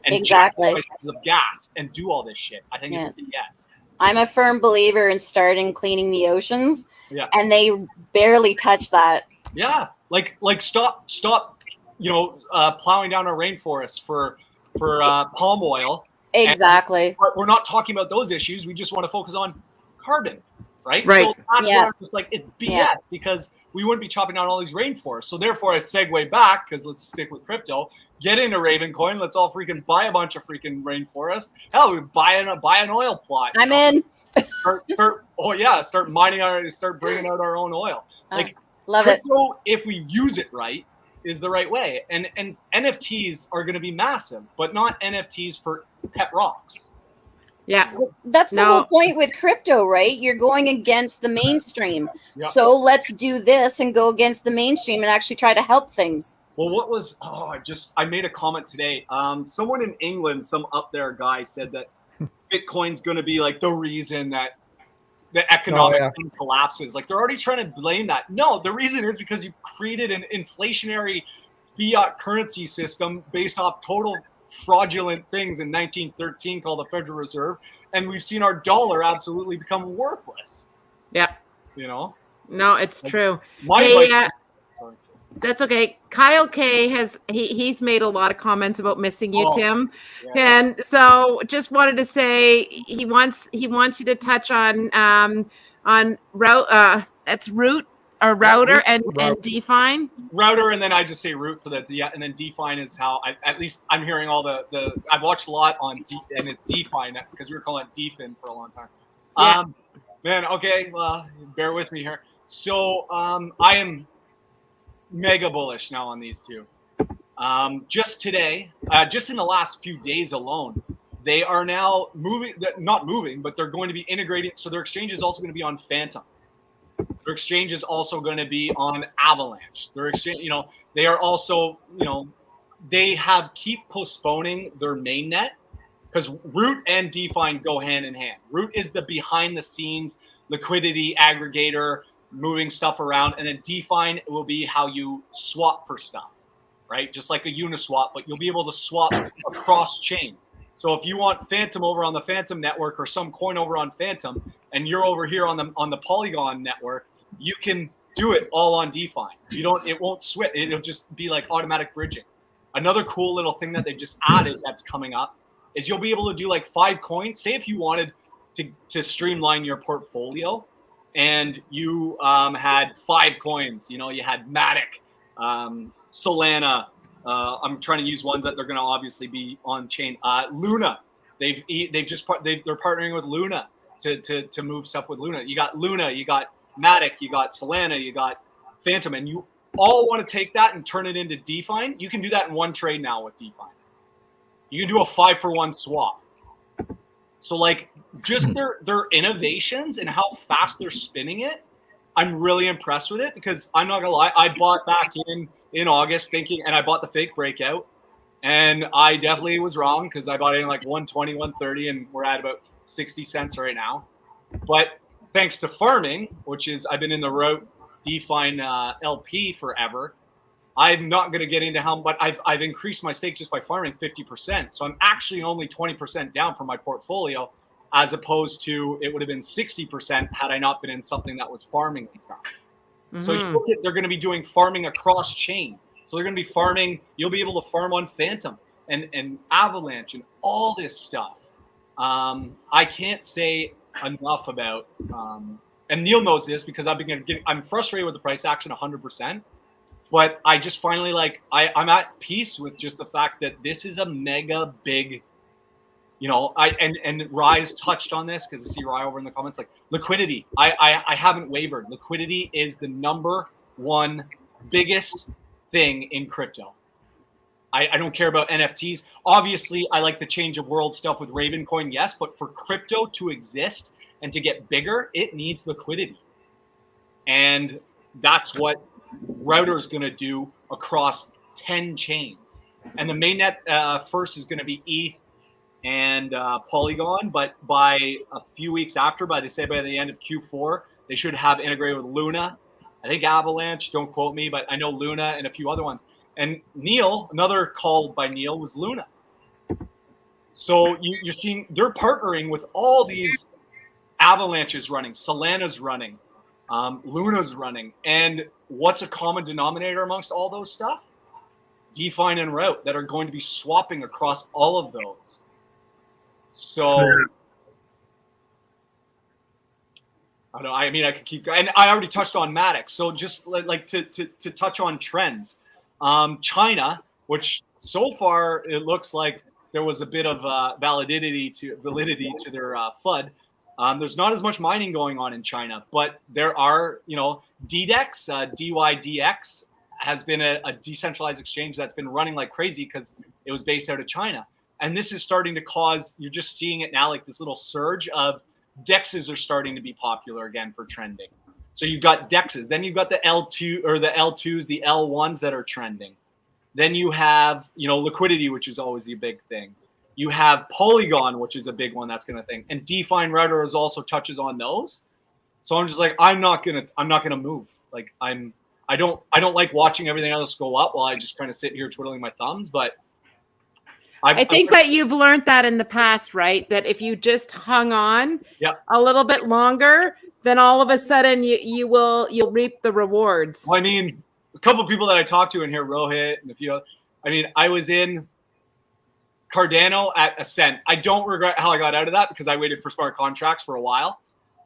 and prices of gas and do all this shit. I think it's a yes. I'm a firm believer in starting cleaning the oceans, and they barely touch that. Yeah, like stop, you know, plowing down our rainforests for palm oil. Exactly. But we're not talking about those issues. We just want to focus on carbon, right? Right. So that's Yeah. why I'm just like, it's BS Yeah. because we wouldn't be chopping down all these rainforests. So therefore, I segue back because let's stick with crypto. Get into Ravencoin. Let's all freaking buy a bunch of freaking rainforests. Hell, we buy an oil plot. I'm in. Start mining start bringing out our own oil. Like Love it. crypto, if we use it right, is the right way. And NFTs are going to be massive, but not NFTs for pet rocks. Yeah. That's the No. whole point with crypto, right? You're going against the mainstream. Yeah. So let's do this and go against the mainstream and actually try to help things. Well, I made a comment today. Someone in England, some up there guy said that Bitcoin's going to be like the reason that the economic thing collapses. Like they're already trying to blame that. No, the reason is because you created an inflationary fiat currency system based off total fraudulent things in 1913 called the Federal Reserve. And we've seen our dollar absolutely become worthless. Yeah. You know? No, it's true. Sorry. That's okay. Kyle K he's made a lot of comments about missing you, Tim. Yeah. And so just wanted to say he wants you to touch on that's root or router and define. Router, and then I just say root for that. Yeah, and then define is how at least I'm hearing all the I've watched a lot on and it's define because we were calling it defin for a long time. Yeah. Man, okay, well, bear with me here. So I am mega bullish now on these two. Just today, just in the last few days alone, they are now not moving, but they're going to be integrating. So their exchange is also going to be on Phantom. Their exchange is also going to be on Avalanche. Their exchange, they are also, they keep postponing their mainnet because Root and Define go hand in hand. Root is the behind the scenes liquidity aggregator, moving stuff around, and then Define will be how you swap for stuff, right? Just like a Uniswap, but you'll be able to swap across chain. So if you want Phantom over on the Phantom network or some coin over on Phantom, and you're over here on the Polygon network, you can do it all on Define. It won't switch. It'll just be like automatic bridging. Another cool little thing that they just added that's coming up is you'll be able to do like 5 coins. Say if you wanted to streamline your portfolio, and you had 5 coins. You had Matic, Solana. I'm trying to use ones that they're going to obviously be on chain. Luna. They're partnering with Luna to move stuff with Luna. You got Luna, you got Matic, you got Solana, you got Phantom, and you all want to take that and turn it into Define. You can do that in one trade now with Define. You can do a 5-for-1 swap. So like just their innovations and how fast they're spinning it, I'm really impressed with it because I'm not gonna lie, I bought back in August thinking, and I bought the fake breakout, and I definitely was wrong because I bought it in like 120, 130, and we're at about 60 cents right now. But thanks to farming, which is I've been in the route Define LP forever, I'm not going to get into but I've increased my stake just by farming 50%. So I'm actually only 20% down from my portfolio, as opposed to it would have been 60% had I not been in something that was farming and stuff. Mm-hmm. So you look at, they're going to be doing farming across chain. So they're going to be farming. You'll be able to farm on Phantom and Avalanche and all this stuff. I can't say enough about. And Neil knows this because I'm frustrated with the price action 100%. But I just finally I'm at peace with just the fact that this is a mega big, and Rise touched on this because I see Rye over in the comments, like liquidity. I haven't wavered. Liquidity is the number one biggest thing in crypto. I don't care about NFTs. Obviously, I like the change of world stuff with Ravencoin, yes, but for crypto to exist and to get bigger, it needs liquidity. And that's what Router is going to do across 10 chains. And the mainnet first is going to be ETH and Polygon, but by a few weeks after, they say by the end of Q4, they should have integrated with Luna. I think Avalanche, don't quote me, but I know Luna and a few other ones. And Neil, another call by Neil was Luna. So you're seeing they're partnering with all these Avalanches running, Solana's running, Luna's running. And what's a common denominator amongst all those stuff? Define and Route that are going to be swapping across all of those. So I mean, I could keep going. And I already touched on Matic. So just like to touch on trends, China, which so far it looks like there was a bit of validity to their FUD. There's not as much mining going on in China, but there are, DDEX, DYDX has been a decentralized exchange that's been running like crazy because it was based out of China. And this is starting to cause, you're just seeing it now, like this little surge of DEXs are starting to be popular again for trending. So you've got DEXs, then you've got the L2 or the L2s, the L1s that are trending. Then you have, liquidity, which is always a big thing. You have Polygon, which is a big one that's going to thing. And DeFi Router also touches on those. So I'm just like, I'm not gonna move. Like I don't like watching everything else go up while I just kind of sit here twiddling my thumbs. But I think that you've learned that in the past, right? That if you just hung on a little bit longer, then all of a sudden you'll reap the rewards. Well, I mean, a couple of people that I talked to in here, Rohit and a few. I was in Cardano at a cent. I don't regret how I got out of that because I waited for smart contracts for a while.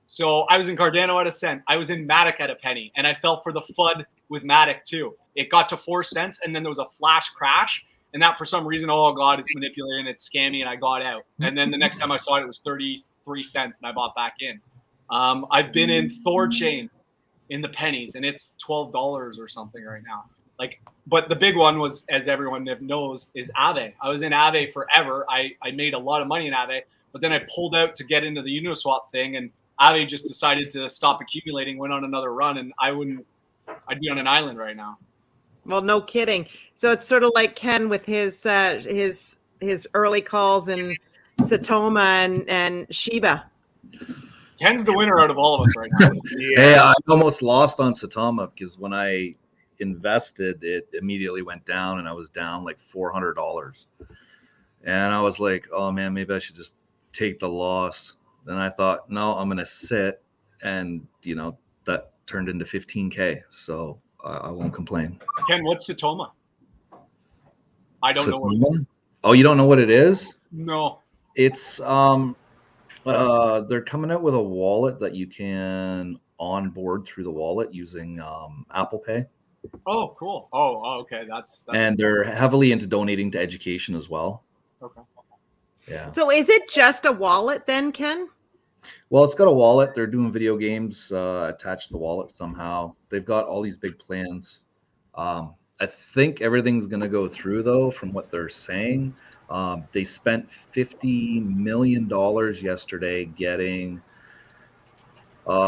So I was in Cardano at a cent. I was in Matic at a penny, and I fell for the FUD with Matic too. It got to 4 cents, and then there was a flash crash. And that for some reason, oh God, it's manipulating, it's scammy, and I got out. And then the next time I saw it, it was 33 cents, and I bought back in. I've been in Thorchain in the pennies, and it's $12 or something right now. But the big one was, as everyone knows, is Aave. I was in Aave forever. I made a lot of money in Aave, but then I pulled out to get into the Uniswap thing, and Aave just decided to stop accumulating, went on another run, and I'd be on an island right now. Well, no kidding. So it's sort of like Ken with his early calls in Satoma and Shiba. Ken's the winner out of all of us right now. Hey, I almost lost on Satoma because when I invested, it immediately went down, and I was down like $400. And I was like, oh man, maybe I should just take the loss. Then I thought, no, I'm going to sit, and that turned into 15K. So I won't complain. Ken, what's Satoma? I don't know what it is. Oh, you don't know what it is? No. It's they're coming out with a wallet that you can onboard through the wallet using Apple Pay. Oh, cool. Oh, okay. That's and they're heavily into donating to education as well. Okay. Yeah. So is it just a wallet then, Ken? Well, it's got a wallet. They're doing video games attached to the wallet somehow. They've got all these big plans. I think everything's going to go through, though, from what they're saying. They spent $50 million yesterday getting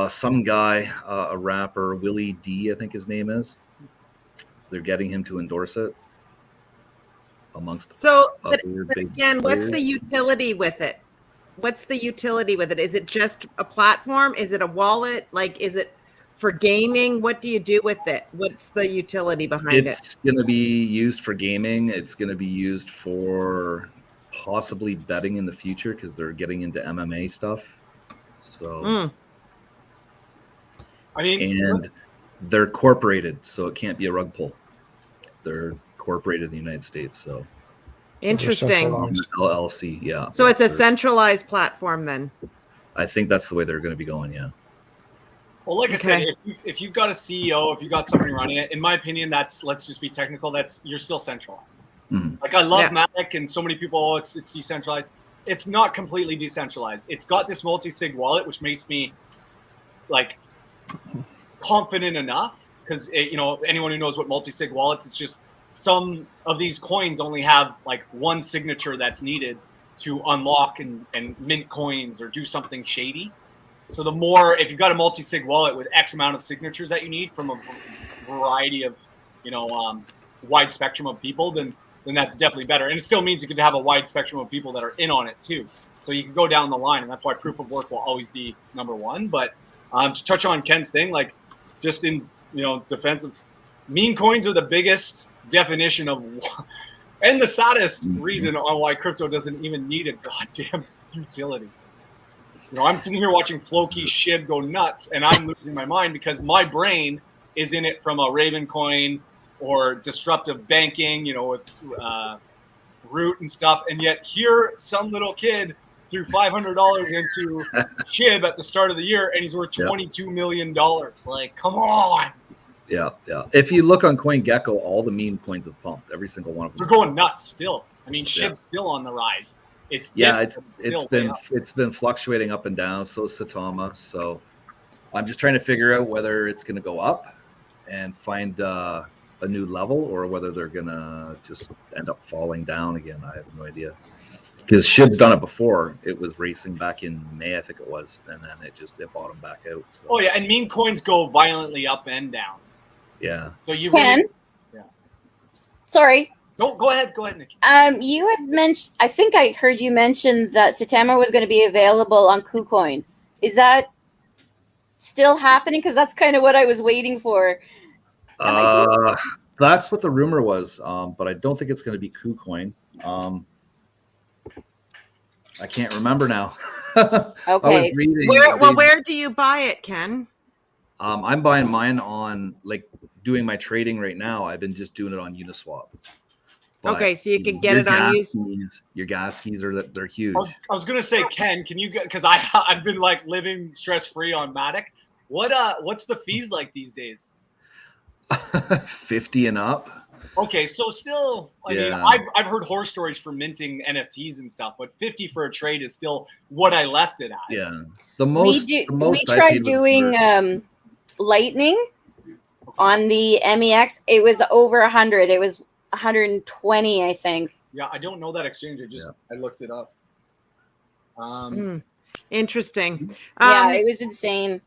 some guy, a rapper, Willie D, I think his name is. They're getting him to endorse it. Amongst but again, what's the utility with it? What's the utility with it? Is it just a platform? Is it a wallet? Like, is it for gaming? What do you do with it? What's the utility behind it? It's going to be used for gaming. It's going to be used for possibly betting in the future because they're getting into MMA stuff. So, and they're corporated, so it can't be a rug pull. They're incorporated in the United States, so. Interesting. LLC, yeah. So it's a centralized platform then? I think that's the way they're going to be going, yeah. Well, like I said, if you've got a CEO, if you've got somebody running it, in my opinion, let's just be technical, you're still centralized. Mm-hmm. Like I love Matic, and so many people, it's decentralized. It's not completely decentralized. It's got this multi-sig wallet, which makes me like confident enough because anyone who knows what multi-sig wallets, it's just some of these coins only have like one signature that's needed to unlock and mint coins or do something shady. So the more, if you've got a multi-sig wallet with X amount of signatures that you need from a variety of, wide spectrum of people, then that's definitely better. And it still means you could have a wide spectrum of people that are in on it too. So you can go down the line, and that's why proof of work will always be number one. But to touch on Ken's thing, like just in, defense of meme coins are the biggest definition of, and the saddest reason on why crypto doesn't even need a goddamn utility. I'm sitting here watching Floki Shib go nuts, and I'm losing my mind because my brain is in it from a Raven coin or disruptive banking, with Root and stuff. And yet here, some little kid, threw $500 into SHIB at the start of the year, and he's worth $22 million. Like, come on. Yeah. If you look on CoinGecko, all the meme coins have pumped. Every single one of them. They're going nuts still. I mean, SHIB's still on the rise. It's been fluctuating up and down. So is Satama. So I'm just trying to figure out whether it's going to go up and find a new level, or whether they're going to just end up falling down again. I have no idea. Because SHIB's done it before. It was racing back in May, I think it was, and then it bottomed back out. So. Oh yeah, and meme coins go violently up and down. Yeah. So you Ken? Sorry. No, go ahead, Nikki. You had mentioned, I think I heard you mention that Satama was going to be available on KuCoin. Is that still happening? Because that's kind of what I was waiting for. That's what the rumor was, but I don't think it's going to be KuCoin. I can't remember now. Okay. Where do you buy it, Ken? I'm buying mine on, like, doing my trading right now. I've been just doing it on Uniswap. But, okay, so you can get it on your gas fees they're huge. I was gonna say, Ken, can you get, because I've been like living stress free on Matic. What's the fees like these days? 50 and up. Okay, so still, I mean, I've heard horror stories for minting NFTs and stuff, but 50 for a trade is still what I left it at. Yeah, we tried doing Lightning on the MEX. It was over 100. It was 120, I think. Yeah, I don't know that exchange. I looked it up. Interesting. Yeah, it was insane.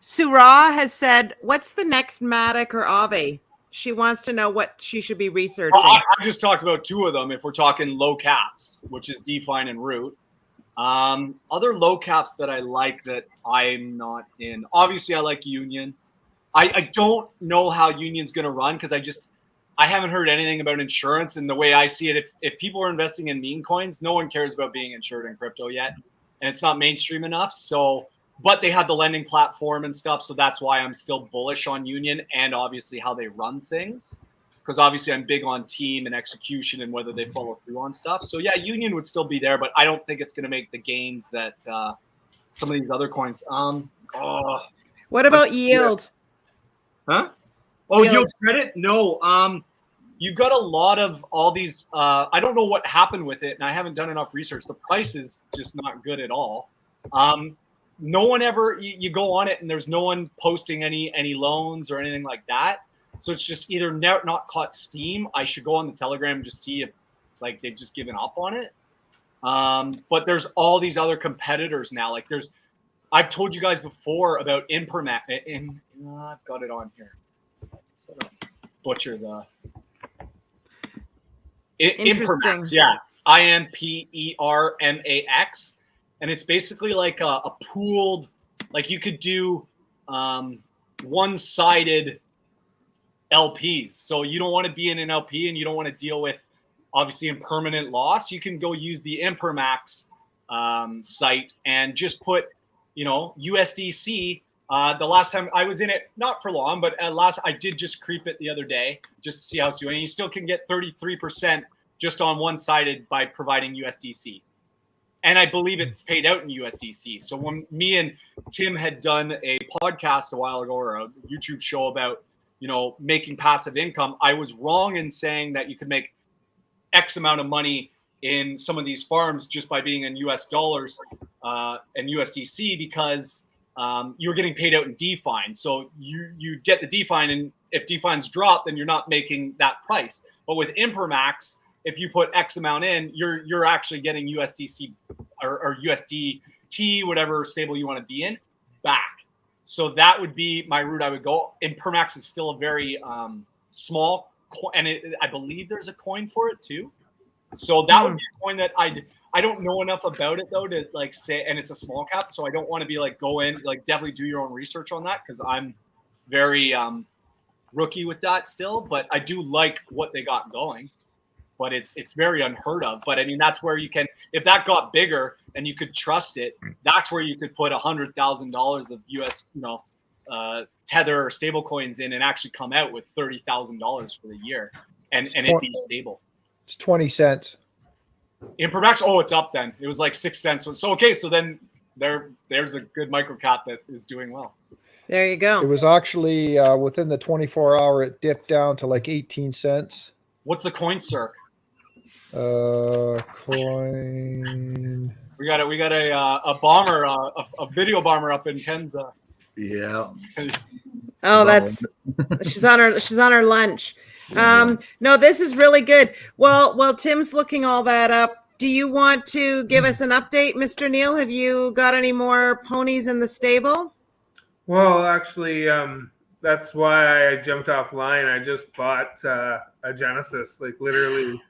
Surah has said, "What's the next Matic or Aave?" She wants to know what she should be researching. I just talked about two of them. If we're talking low caps, which is Define and Root. Other low caps that I like that I'm not in. Obviously, I like Union. I don't know how Union's going to run because I haven't heard anything about insurance. And the way I see it, if people are investing in meme coins, no one cares about being insured in crypto yet, and it's not mainstream enough. So. But they have the lending platform and stuff, so that's why I'm still bullish on Union and obviously how they run things. Because obviously I'm big on team and execution and whether they follow through on stuff. So yeah, Union would still be there, but I don't think it's going to make the gains that some of these other coins. What about Yield? Huh? Oh, Yield Credit? No. You've got a lot of all these. I don't know what happened with it, and I haven't done enough research. The price is just not good at all. No one ever, you go on it and there's no one posting any loans or anything like that. So it's just either not caught steam. I should go on the Telegram and just see if like they've just given up on it. But there's all these other competitors now. Like I've told you guys before about Impermax. I've got it on here. So I don't butcher the Impermax. Yeah. IMPERMAX. And it's basically like a pooled, like you could do one-sided LPs. So you don't want to be in an LP and you don't want to deal with obviously impermanent loss. You can go use the Impermax site and just put, USDC. The last time I was in it, not for long, but I did just creep it the other day just to see how it's doing. And you still can get 33% just on one-sided by providing USDC. And I believe it's paid out in USDC. So when me and Tim had done a podcast a while ago or a YouTube show about, making passive income, I was wrong in saying that you could make X amount of money in some of these farms just by being in US dollars and USDC because you're getting paid out in DeFi. So you get the DeFi, and if DeFi's drop, then you're not making that price. But with Impermax, if you put X amount in, you're actually getting USDC or USDT, whatever stable you want to be in, back. So that would be my route I would go. Impermax is still a very small coin, and I believe there's a coin for it too. So that would be a coin that I don't know enough about it though to like say, and it's a small cap, so I don't want to be like go in, like definitely do your own research on that because I'm very rookie with that still, but I do like what they got going. But it's very unheard of. But I mean, that's where you can, if that got bigger and you could trust it, that's where you could put $100,000 of US, Tether or stable coins in and actually come out with $30,000 for the year and it'd be stable. It's 20 cents. In production, oh, it's up then. It was like 6 cents. So okay, so then there's a good micro cap that is doing well. There you go. It was actually within the 24-hour, it dipped down to like 18 cents. What's the coin circ? Coin. We got a bomber, a video bomber up in Ken's. Yeah. Oh, that's she's on her lunch. No, this is really good. Well, Tim's looking all that up. Do you want to give us an update, Mr. Neil? Have you got any more ponies in the stable? Well, actually, that's why I jumped offline. I just bought a Genesis. Like literally,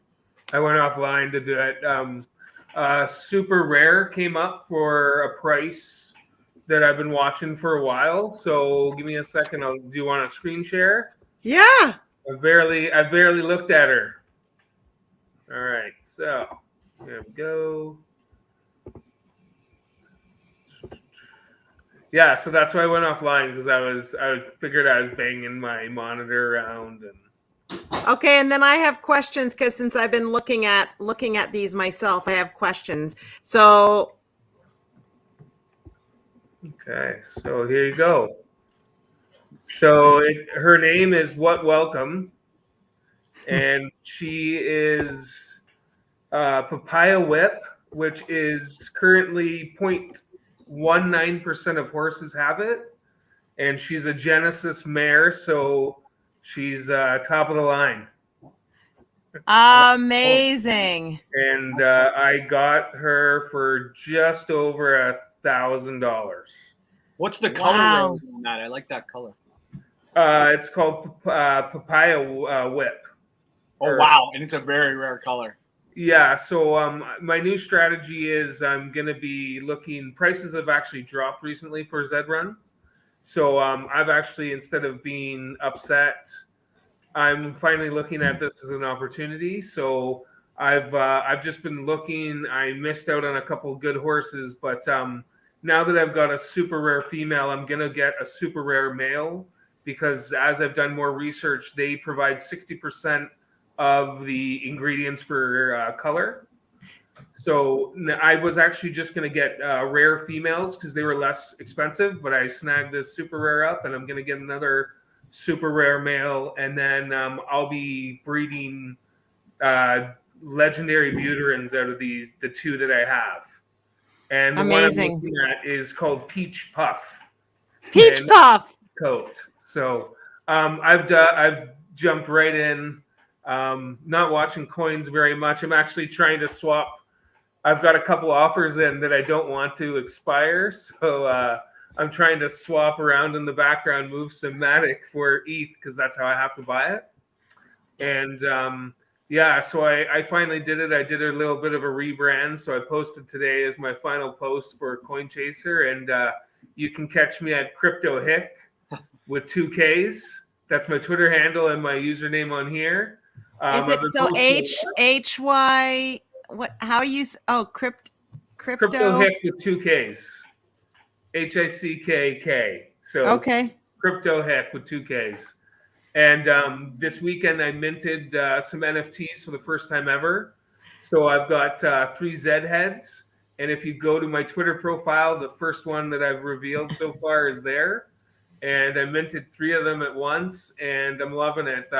I went offline to do it. Super rare came up for a price that I've been watching for a while. So give me a second. Do you want a screen share? Yeah. I barely looked at her. All right, so there we go. Yeah, so that's why I went offline, because I figured I was banging my monitor around and. Okay, and then I have questions, because since I've been looking at these myself, I have questions. So Okay, so here you go. So her name is What Welcome, and she is Papaya Whip, which is currently 0.19% of horses have it, and she's a Genesis mare, so she's top of the line. amazing. And I got her for just over $1,000. What's the color Wow. on that? I like that color. It's called Papaya Whip. Oh wow, and it's a very rare color. Yeah, so my new strategy is I'm going to be looking. Prices have actually dropped recently for Zedrun. So I've actually, instead of being upset, I'm finally looking at this as an opportunity. So I've just been looking. I missed out on a couple of good horses, but now that I've got a super rare female, I'm going to get a super rare male, because as I've done more research, they provide 60% of the ingredients for color. So I was actually just going to get rare females because they were less expensive, but I snagged this super rare up, and I'm going to get another super rare male, and then I'll be breeding legendary Buterins out of the two that I have. And the Amazing. one I'm looking at is called Peach Puff. Peach And Puff. Coat. So I've jumped right in. Not watching coins very much. I'm actually trying to swap. I've got a couple offers in that I don't want to expire, so I'm trying to swap around in the background, move some Matic for ETH, because that's how I have to buy it. And yeah, so I finally did it. I did a little bit of a rebrand, so I posted today as my final post for CoinChaser, and you can catch me at Crypto Hick with 2 Ks. That's my Twitter handle and my username on here. Is it so HY? What? How are you? Oh, Crypto Hick with 2 Ks. HICKK. So okay. Crypto Hick with 2 Ks. And this weekend I minted some NFTs for the first time ever. So I've got 3 Zed heads. And if you go to my Twitter profile, the first one that I've revealed so far is there. And I minted 3 of them at once, and I'm loving it.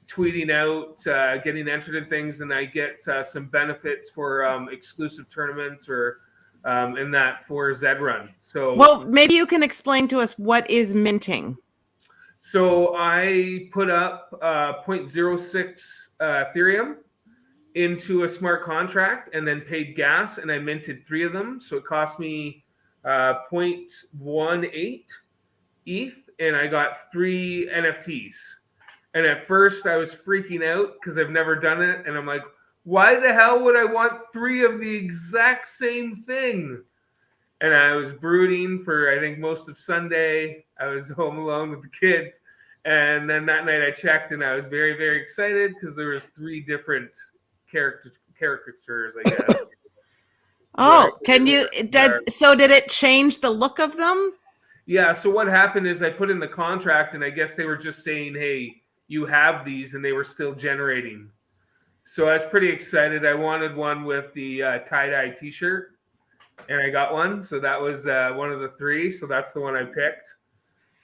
Tweeting out, getting entered in things, and I get some benefits for exclusive tournaments or in that for Zedrun. So, well, maybe you can explain to us what is minting. So I put up 0.06 Ethereum into a smart contract and then paid gas, and I minted 3 of them. So it cost me 0.18 ETH, and I got 3 NFTs. And at first I was freaking out because I've never done it. And I'm like, why the hell would I want 3 of the exact same thing? And I was brooding for, I think, most of Sunday. I was home alone with the kids. And then that night I checked, and I was very, very excited because there was 3 different caricatures, I guess. Oh, can you, so did it change the look of them? Yeah, so what happened is I put in the contract, and I guess they were just saying, hey, you have these, and they were still generating. So I was pretty excited. I wanted one with the tie-dye t-shirt, and I got one. So that was one of the three. So that's the one I picked.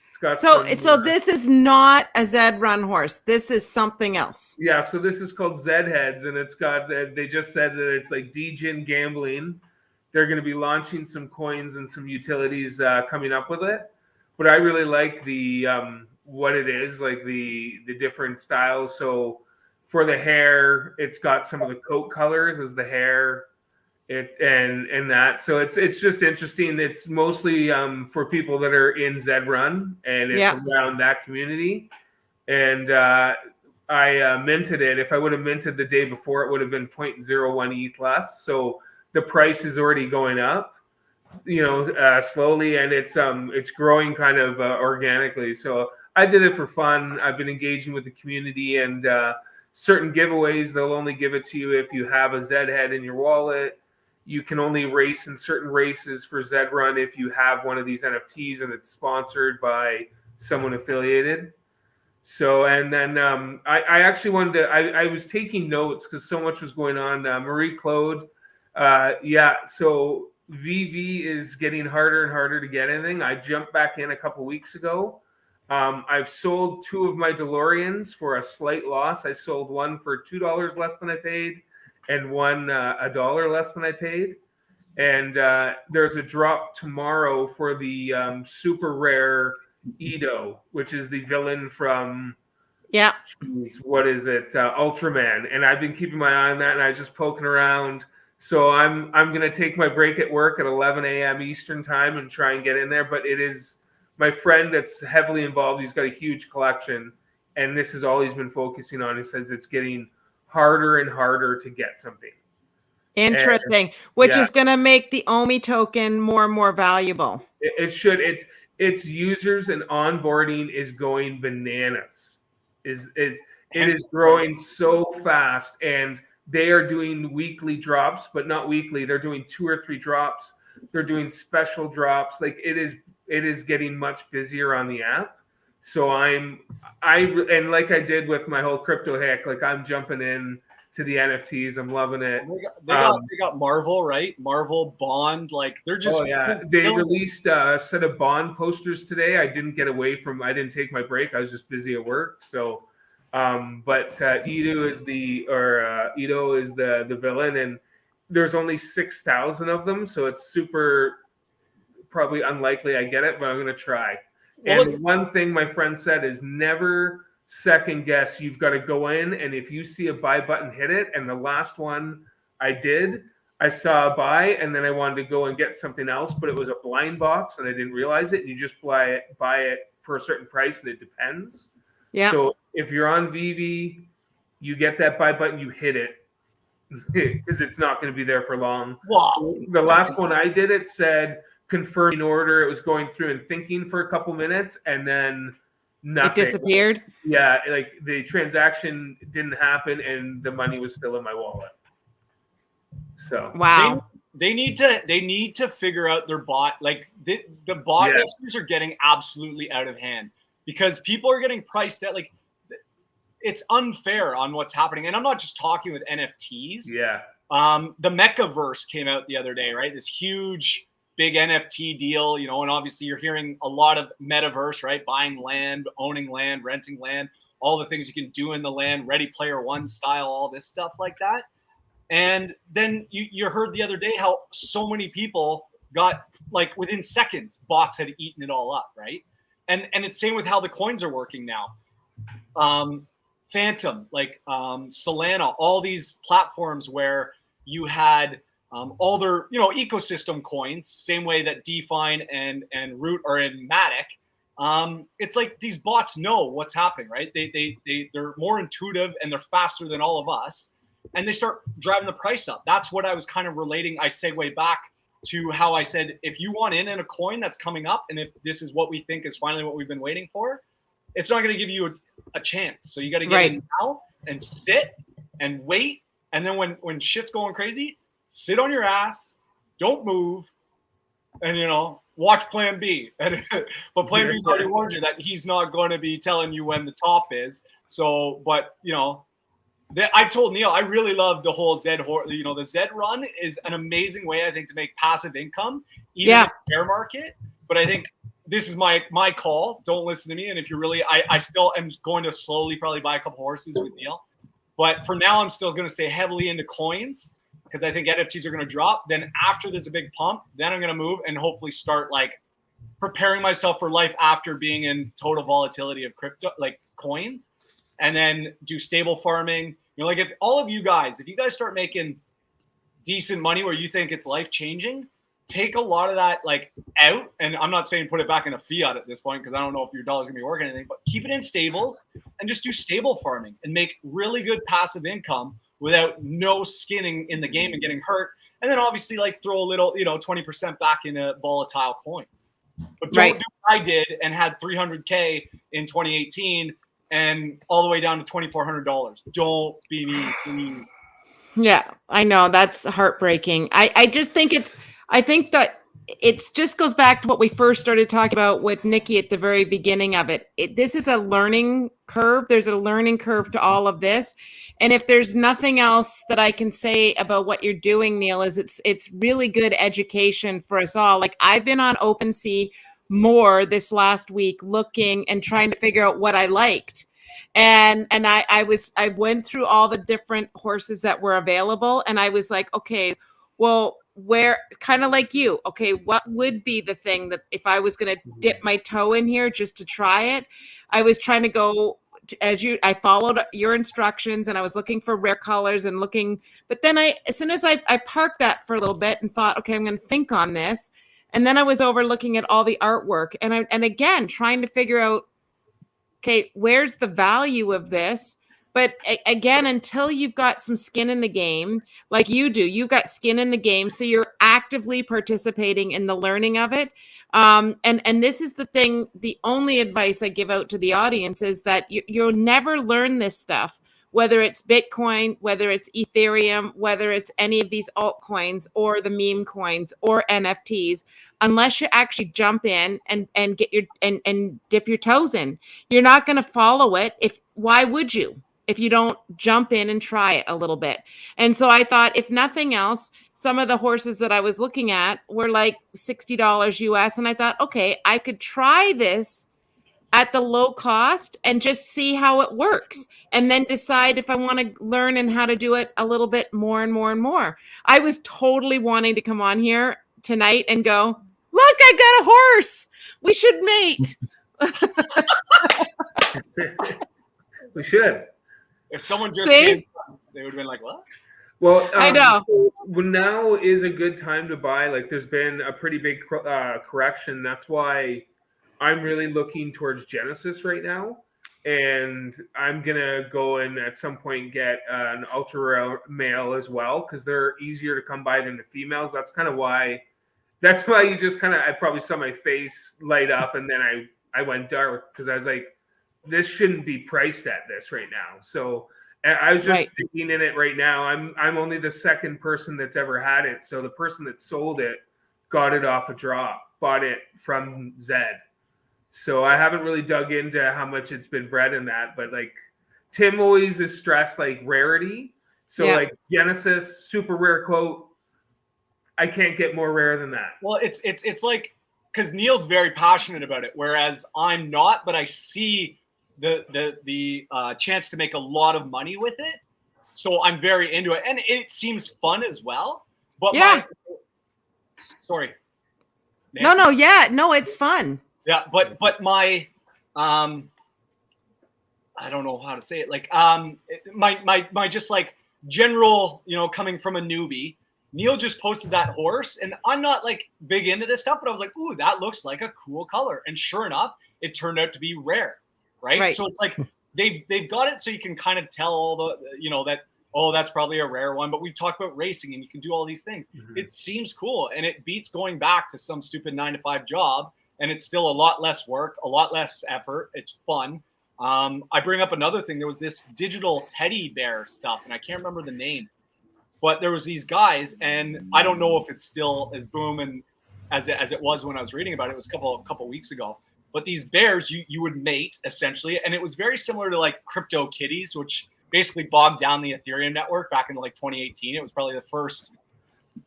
It's got so this is not a Zed Run horse. This is something else. Yeah, so this is called Zed Heads, and it's got, they just said that it's like DGen gambling. They're going to be launching some coins and some utilities coming up with it. But I really like the what it is, like the different styles. So for the hair, it's got some of the coat colors as the hair. And that, so it's just interesting. It's mostly for people that are in Zed Run, and it's around that community. And I minted it. If I would have minted the day before, it would have been 0.01 ETH less. So the price is already going up, slowly, and it's growing kind of organically. So I did it for fun. I've been engaging with the community, and certain giveaways, they'll only give it to you if you have a Zed head in your wallet. You can only race in certain races for Zed Run if you have one of these NFTs and it's sponsored by someone affiliated. So, and then I actually wanted to, I was taking notes because so much was going on. Marie-Claude, so VV is getting harder and harder to get anything. I jumped back in a couple weeks ago. I've sold 2 of my DeLoreans for a slight loss. I sold one for $2 less than I paid, and one $1 less than I paid. And there's a drop tomorrow for the super rare Edo, which is the villain from what is it, Ultraman. And I've been keeping my eye on that, and I was just poking around. So I'm gonna take my break at work at 11 a.m. Eastern time and try and get in there. But it is my friend that's heavily involved. He's got a huge collection, and this is all he's been focusing on. He says it's getting harder and harder to get something. Interesting, which is going to make the OMI token more and more valuable. It should. Its users and onboarding is going bananas. It is growing so fast, and they are doing weekly drops, but not weekly. They're doing 2 or 3 drops. They're doing special drops. Like it is getting much busier on the app. So and like I did with my whole crypto hack, like I'm jumping in to the NFTs. I'm loving it. They got Marvel, right? Marvel, Bond, like they're just. Oh yeah, they released a set of Bond posters today. I didn't take my break. I was just busy at work. So, but Edo is the villain, and there's only 6,000 of them, so it's super probably unlikely I get it, but I'm gonna try. And one thing my friend said is never second guess. You've got to go in, and if you see a buy button, hit it. And the last one I did, I saw a buy, and then I wanted to go and get something else, but it was a blind box, and I didn't realize it. You just buy it for a certain price, and it depends. Yeah. So if you're on VV, you get that buy button, you hit it, because it's not going to be there for long. Wow. The last one I did, it said confirming order. It was going through and thinking for a couple minutes, and then nothing. It disappeared. Yeah, like the transaction didn't happen, and the money was still in my wallet. So wow, they need to figure out their bot. Like the bot issues are getting absolutely out of hand because people are getting priced at like it's unfair on what's happening. And I'm not just talking with NFTs. Yeah. The Mechaverse came out the other day, right? This huge big NFT deal, and obviously you're hearing a lot of metaverse, right? Buying land, owning land, renting land, all the things you can do in the land, Ready Player One style, all this stuff like that. And then you heard the other day how so many people got, like within seconds, bots had eaten it all up, right? And it's same with how the coins are working now. Phantom, like Solana, all these platforms where you had all their ecosystem coins, same way that DeFi and Root are in Matic. It's like these bots know what's happening, right? They're more intuitive and they're faster than all of us, and they start driving the price up. That's what I was kind of relating. I segue back to how I said, if you want in a coin that's coming up, and if this is what we think is finally what we've been waiting for, it's not going to give you a chance. So you got to get in now and sit and wait, and then when shit's going crazy, sit on your ass, don't move, and watch Plan B. But Plan B's already warned you that he's not going to be telling you when the top is. So, but I told Neil I really love the whole Zed. The Zed run is an amazing way, I think, to make passive income even in the bear market. But I think this is my call. Don't listen to me. And if you're really, I still am going to slowly probably buy a couple horses with Neil. But for now, I'm still going to stay heavily into coins because I think NFTs are going to drop. Then after there's a big pump, then I'm going to move and hopefully start like preparing myself for life after being in total volatility of crypto, like coins, and then do stable farming. You know, like if all of you guys, if you guys start making decent money where you think it's life changing, take a lot of that like out. And I'm not saying put it back in a fiat at this point because I don't know if your dollar's gonna be working anything, but keep it in stables and just do stable farming and make really good passive income without no skinning in the game and getting hurt. And then obviously like throw a little, 20% back into volatile coins. But don't do what I did and had 300K in 2018 and all the way down to $2,400. Don't be mean, please. Yeah, I know that's heartbreaking. I just think I think that it just goes back to what we first started talking about with Nikki at the very beginning of it. This is a learning curve. There's a learning curve to all of this. And if there's nothing else that I can say about what you're doing, Neil, is it's really good education for us all. Like I've been on OpenSea more this last week looking and trying to figure out what I liked. And I went through all the different horses that were available and I was like, okay, well, where kind of like you, okay, what would be the thing that if I was going to dip my toe in here just to try it? I was trying to go I followed your instructions and I was looking for rare colors and looking, but then as soon as I parked that for a little bit and thought, okay, I'm going to think on this. And then I was over looking at all the artwork and again, trying to figure out, okay, where's the value of this? But again, until you've got some skin in the game, like you do, you've got skin in the game. So you're actively participating in the learning of it. And this is the thing, the only advice I give out to the audience is that you'll never learn this stuff, whether it's Bitcoin, whether it's Ethereum, whether it's any of these altcoins or the meme coins or NFTs, unless you actually jump in and get and dip your toes in. You're not going to follow it. Why would you? If you don't jump in and try it a little bit. And so I thought, if nothing else, some of the horses that I was looking at were like $60 US. And I thought, okay, I could try this at the low cost and just see how it works. And then decide if I want to learn and how to do it a little bit more and more and more. I was totally wanting to come on here tonight and go, look, I got a horse. We should mate. We should. If someone just came, they would have been like, what? Well, I know. Now is a good time to buy. Like there's been a pretty big correction. That's why I'm really looking towards Genesis right now. And I'm going to go and at some point get an ultra rare male as well because they're easier to come by than the females. That's why you just I probably saw my face light up and then I went dark because I was like, this shouldn't be priced at this right now. So I was just thinking in it right now. I'm only the second person that's ever had it. So the person that sold it got it off a drop, bought it from Zed. So I haven't really dug into how much it's been bred in that, but like Tim always is stressed like rarity. So like Genesis, super rare quote. I can't get more rare than that. Well, it's like, because Neil's very passionate about it, whereas I'm not, but I see the chance to make a lot of money with it. So I'm very into it. And it seems fun as well. But sorry. Nancy? No, it's fun. Yeah, but my I don't know how to say it. Like my just like general, coming from a newbie, Neil just posted that horse and I'm not like big into this stuff, but I was like, ooh, that looks like a cool color. And sure enough, it turned out to be rare. Right. So it's like they've got it so you can kind of tell all the, that, oh, that's probably a rare one. But we talk about racing and you can do all these things. Mm-hmm. It seems cool. And it beats going back to some stupid 9-to-5 job. And it's still a lot less work, a lot less effort. It's fun. I bring up another thing. There was this digital teddy bear stuff, and I can't remember the name. But there was these guys, and I don't know if it's still as booming as it was when I was reading about it. It was a couple weeks ago. But these bears, you would mate essentially, and it was very similar to like crypto kitties, which basically bogged down the Ethereum network back in like 2018. It was probably the first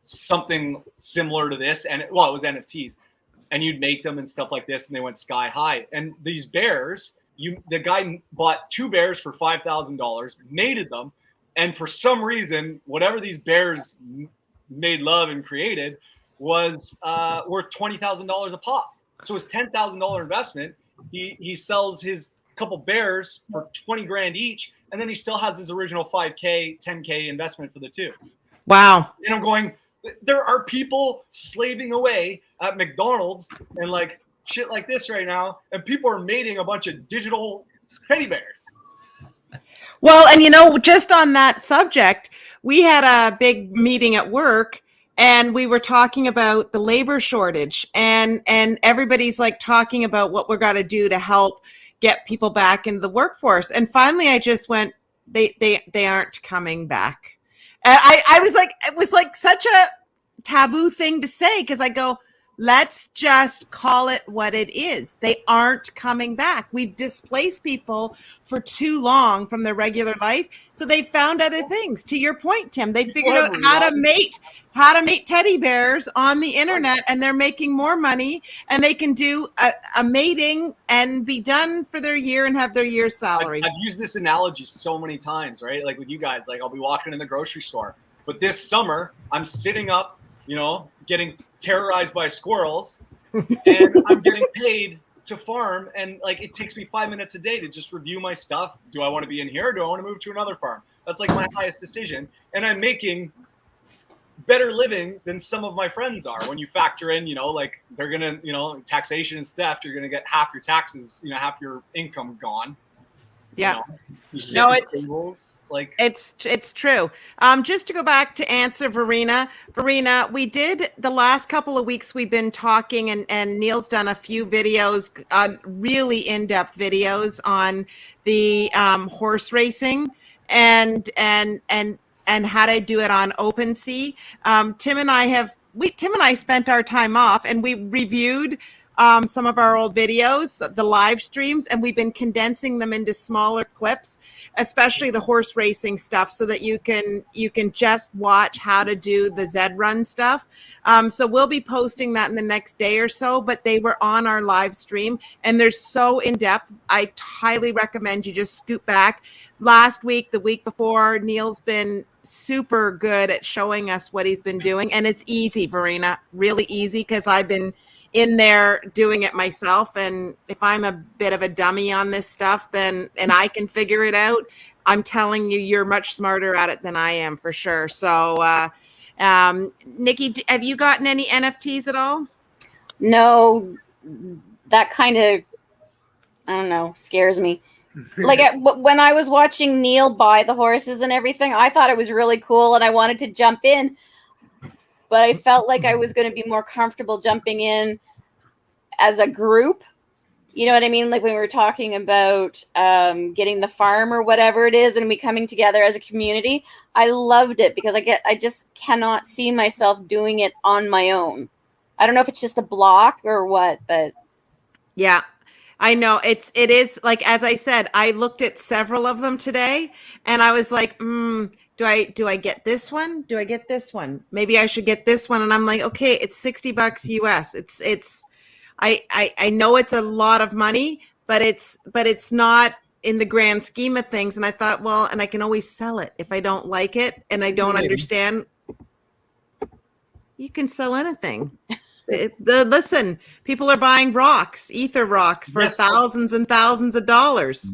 something similar to this, and it was NFTs, and you'd make them and stuff like this, and they went sky high. And these bears, the guy bought 2 bears for $5,000, mated them, and for some reason, whatever these bears made love and created was worth $20,000 a pop. So his $10,000 investment, he sells his couple bears for 20 grand each, and then he still has his original 5K, 10K investment for the 2. Wow. And I'm going, there are people slaving away at McDonald's and like shit like this right now, and people are mating a bunch of digital teddy bears. Well, and you know, just on that subject, we had a big meeting at work, and we were talking about the labor shortage, and everybody's like talking about what we're going to do to help get people back into the workforce. And finally, I just went, they aren't coming back. And I was like, it was like such a taboo thing to say, because I go, let's just call it what it is. They aren't coming back. We've displaced people for too long from their regular life. So they found other things. To your point, Tim, they figured out how to mate teddy bears on the internet, and they're making more money, and they can do a mating and be done for their year and have their year's salary. I've used this analogy so many times, right? Like with you guys, like I'll be walking in the grocery store, but this summer I'm sitting up, you know, getting terrorized by squirrels, and I'm getting paid to farm, and like it takes me 5 minutes a day to just review my stuff. Do I want to be in here, or do I want to move to another farm? That's like my highest decision, and I'm making better living than some of my friends are. When you factor in, you know, like they're gonna, you know, taxation and theft, you're gonna get half your taxes, you know, half your income gone. Yeah. You know, it's true. Just to go back to answer Verena, we did the last couple of weeks, we've been talking, and Neil's done a few videos, really in-depth videos on the horse racing and how to do it on OpenSea. Tim and I spent our time off, and we reviewed some of our old videos, the live streams, and we've been condensing them into smaller clips, especially the horse racing stuff, so that you can just watch how to do the Zed Run stuff. So we'll be posting that in the next day or so, but they were on our live stream, and they're so in depth. I highly recommend you just scoot back. Last week, the week before, Neil's been super good at showing us what he's been doing, and it's easy, Verena, really easy, because I've been in there doing it myself. And if I'm a bit of a dummy on this stuff, and I can figure it out, I'm telling you, you're much smarter at it than I am, for sure. So, Nikki, have you gotten any NFTs at all? No, that kind of, I don't know, scares me. Like when I was watching Neil buy the horses and everything, I thought it was really cool, and I wanted to jump in, but I felt like I was going to be more comfortable jumping in as a group. You know what I mean? Like when we were talking about getting the farm or whatever it is, and we coming together as a community. I loved it because I just cannot see myself doing it on my own. I don't know if it's just a block or what, but yeah. I know it is, like, as I said, I looked at several of them today, and I was like, do I get this one? Do I get this one? Maybe I should get this one. And I'm like, okay, it's $60 US. I know it's a lot of money, but it's not in the grand scheme of things. And I thought, well, and I can always sell it if I don't like it and I don't understand. You can sell anything. Listen, people are buying rocks, ether rocks, for thousands and thousands of dollars.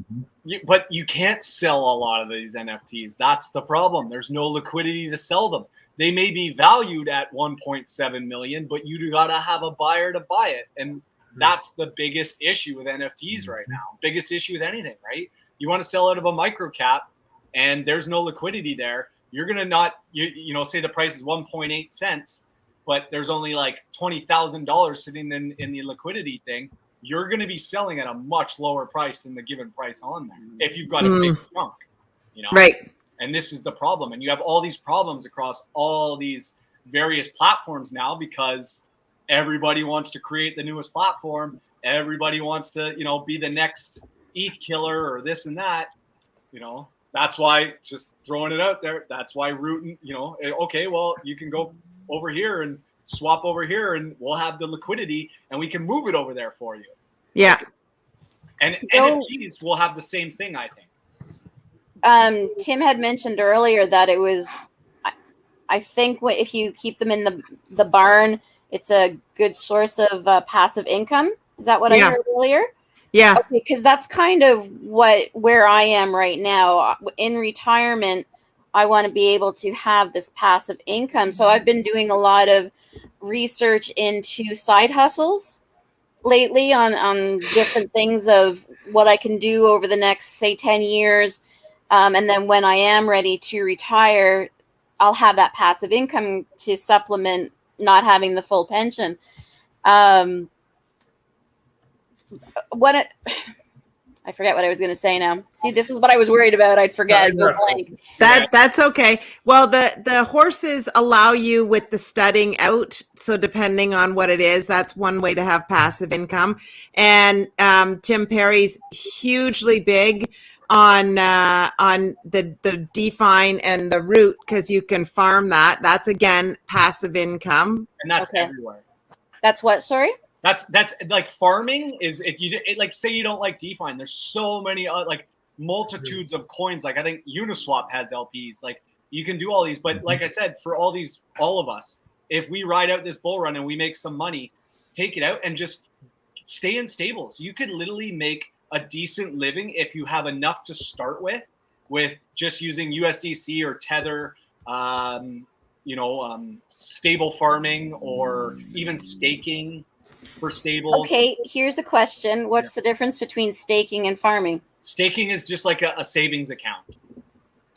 But you can't sell a lot of these NFTs. That's the problem. There's no liquidity to sell them. They may be valued at 1.7 million, but you got to have a buyer to buy it. And that's the biggest issue with NFTs right now. Biggest issue with anything, right? You want to sell out of a micro cap and there's no liquidity there. You're going to not, you know, say the price is 1.8 cents. But there's only like $20,000 sitting in the liquidity thing. You're going to be selling at a much lower price than the given price on there if you've got a big chunk, you know. Right. And this is the problem. And you have all these problems across all these various platforms now because everybody wants to create the newest platform. Everybody wants to, you know, be the next ETH killer or this and that, you know. that's why, just throwing it out there, that's why Root, you know, okay, well, you can go over here and swap over here and we'll have the liquidity and we can move it over there for you. Yeah. And NFTs will have the same thing, I think. Tim had mentioned earlier that it was, I think if you keep them in the barn, it's a good source of passive income. Is that what I heard earlier? Yeah. Okay, because that's kind of where I am right now. In retirement, I want to be able to have this passive income. So I've been doing a lot of research into side hustles lately on different things of what I can do over the next, say, 10 years. And then when I am ready to retire, I'll have that passive income to supplement not having the full pension. I forget what I was going to say now. See, this is what I was worried about. I'd forget. Go blank. That's okay. Well, the horses allow you with the studding out. So depending on what it is, that's one way to have passive income. And Tim Perry's hugely big on the Define and the Root, because you can farm that. That's again passive income. And that's everywhere. That's what? Sorry. That's like farming is, if you like, say you don't like DeFi, there's so many like multitudes of coins. Like I think Uniswap has LPs. Like you can do all these, but like I said, for all of us, if we ride out this bull run and we make some money, take it out and just stay in stables. You could literally make a decent living if you have enough to start with just using USDC or Tether, stable farming or even staking for stables. Okay, here's the question. What's the difference between staking and farming? Staking is just like a savings account.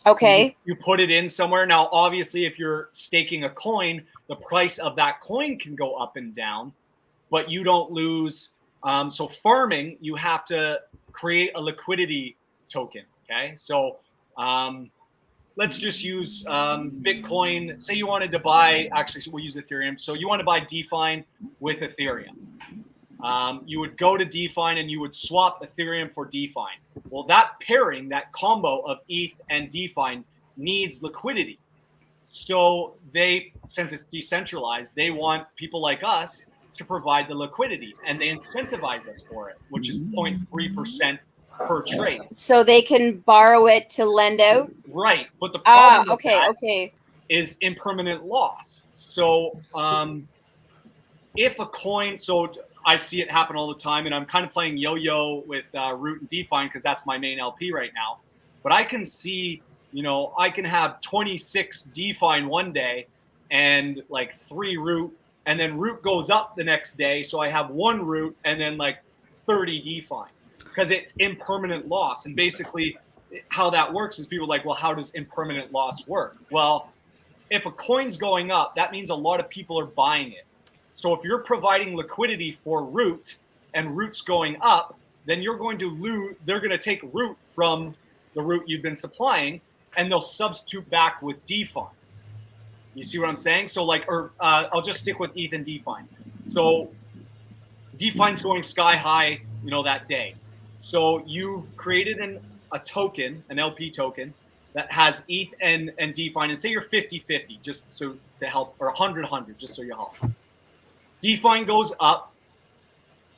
Okay. So you put it in somewhere. Now, obviously, if you're staking a coin, the price of that coin can go up and down, but you don't lose. So farming, you have to create a liquidity token. Okay. So let's just use Bitcoin. Say you wanted to buy, actually, so we'll use Ethereum. So you want to buy DeFi with Ethereum. You would go to DeFi and you would swap Ethereum for DeFi. Well, that pairing, that combo of ETH and DeFi needs liquidity. So since it's decentralized, they want people like us to provide the liquidity, and they incentivize us for it, which is 0.3% per trade. So they can borrow it to lend out? Right. But the problem is impermanent loss. So if a coin, so I see it happen all the time, and I'm kind of playing yo-yo with Root and DeFi because that's my main LP right now. But I can see, I can have 26 DeFi one day and like 3 Root, and then Root goes up the next day. So I have 1 Root and then like 30 DeFi because it's impermanent loss. And basically how that works is people are like, well, how does impermanent loss work? Well, if a coin's going up, that means a lot of people are buying it. So if you're providing liquidity for Root and Root's going up, then you're going to lose. They're going to take Root from the Root you've been supplying, and they'll substitute back with DeFi. You see what I'm saying? So I'll just stick with ETH and DeFi. So DeFi's going sky high, that day. So you've created a token, an LP token that has ETH and DeFi, and say you're 50-50, just so to help, or 100-100, just so you help. DeFi goes up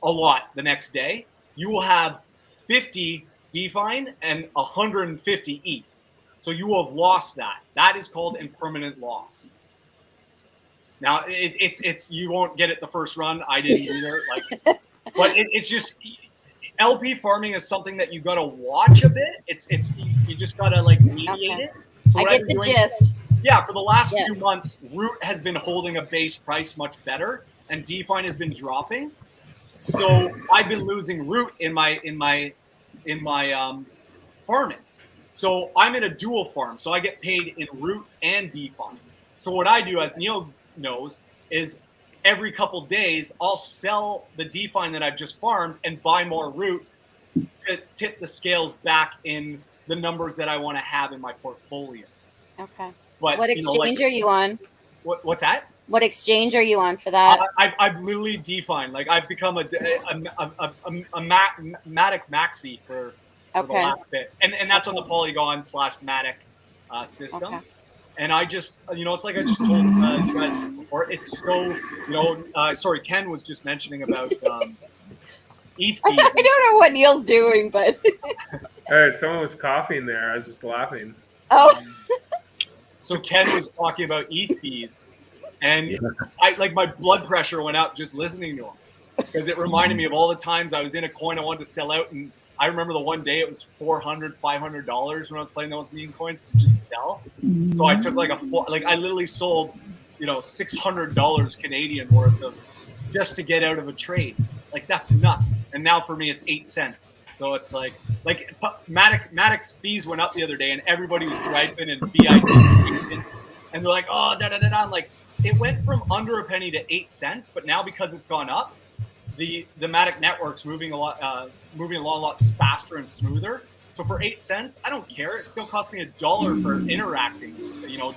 a lot the next day. You will have 50 DeFi and 150 ETH. So you will have lost that. That is called impermanent loss. Now it's you won't get it the first run. I didn't either. But it's just LP farming is something that you got to watch a bit. It's you just got to mediate it. So I get the gist. Yeah, for the last few months, Root has been holding a base price much better, and DeFi has been dropping. So I've been losing Root in my farming. So I'm in a dual farm, so I get paid in Root and DeFi. So what I do, as Neil knows, is every couple days I'll sell the DeFi that I've just farmed and buy more Root to tip the scales back in the numbers that I want to have in my portfolio. Okay. But what exchange are you on? What's that? What exchange are you on for that? I've literally DeFi. I've become a Matic maxi for for the Okay. last bit, and that's on the Polygon/Matic system. Okay. And I just, it's like I just told you guys before. It's so, sorry, Ken was just mentioning about ETH fees. I don't know what Neil's doing, but All right, someone was coughing there. I was just laughing. oh, So Ken was talking about ETH fees, and I like my blood pressure went up just listening to him because it reminded me of all the times I was in a coin I wanted to sell out, and I remember the one day it was $400, $500 when I was playing those meme coins to just sell. So I took I literally sold, $600 Canadian worth of just to get out of a trade. Like that's nuts. And now for me it's 8 cents. So it's like Matic fees went up the other day and everybody was griping and BIT and they're like, oh da da da da. Like it went from under a penny to 8 cents, but now because it's gone up, the Matic network's moving along a lot faster and smoother. So for 8 cents, I don't care. It still cost me $1 for interacting,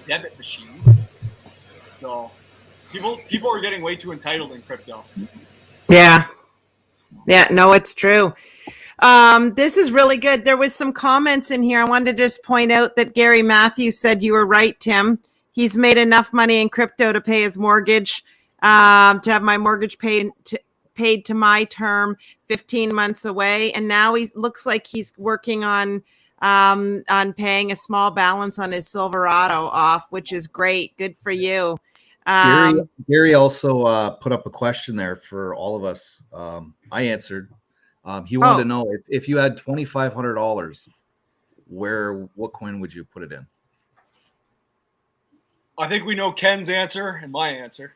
debit machines. So people are getting way too entitled in crypto. Yeah. Yeah, no, it's true. This is really good. There was some comments in here. I wanted to just point out that Gary Matthews said you were right, Tim. He's made enough money in crypto to pay his mortgage, to have my mortgage paid to my term 15 months away. And now he looks like he's working on paying a small balance on his Silverado off, which is great. Good for you. Gary also put up a question there for all of us. I answered. He wanted to know if you had $2,500, what coin would you put it in? I think we know Ken's answer and my answer.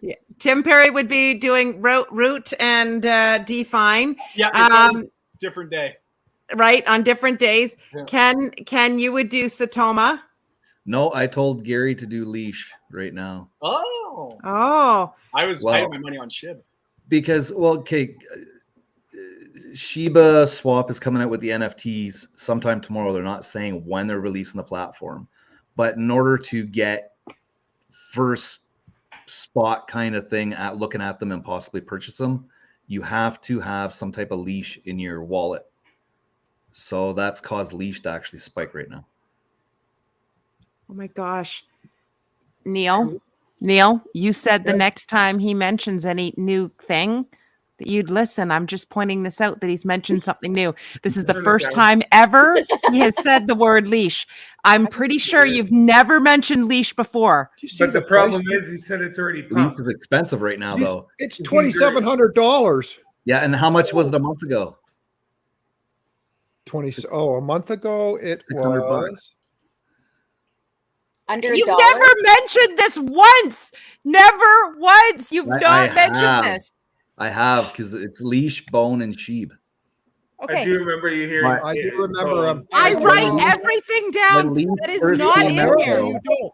Yeah. Tim Perry would be doing root and define. Yeah, it's on a different day. Right, on different days. Yeah. Ken, you would do Satoma. No, I told Gary to do leash right now. Oh. I had my money on SHIB. Because, Shiba Swap is coming out with the NFTs sometime tomorrow. They're not saying when they're releasing the platform. But in order to get first spot kind of thing at looking at them and possibly purchase them, you have to have some type of leash in your wallet. So that's caused leash to actually spike right now. Oh my gosh. Neil, you said the next time he mentions any new thing that you'd listen. I'm just pointing this out that he's mentioned something new. This is the first time ever he has said the word leash. I'm pretty sure you've never mentioned leash before. But the problem is you said it's already pumped. Leash is expensive right now, though. It's $2,700. Yeah, and how much was it a month ago? A month ago it was under You've $1. never mentioned this once. Never once. You've not mentioned this. I have, because it's leash, bone, and sheep. Okay. I do remember you hearing. I do remember. I write everything down that is not in here. You don't.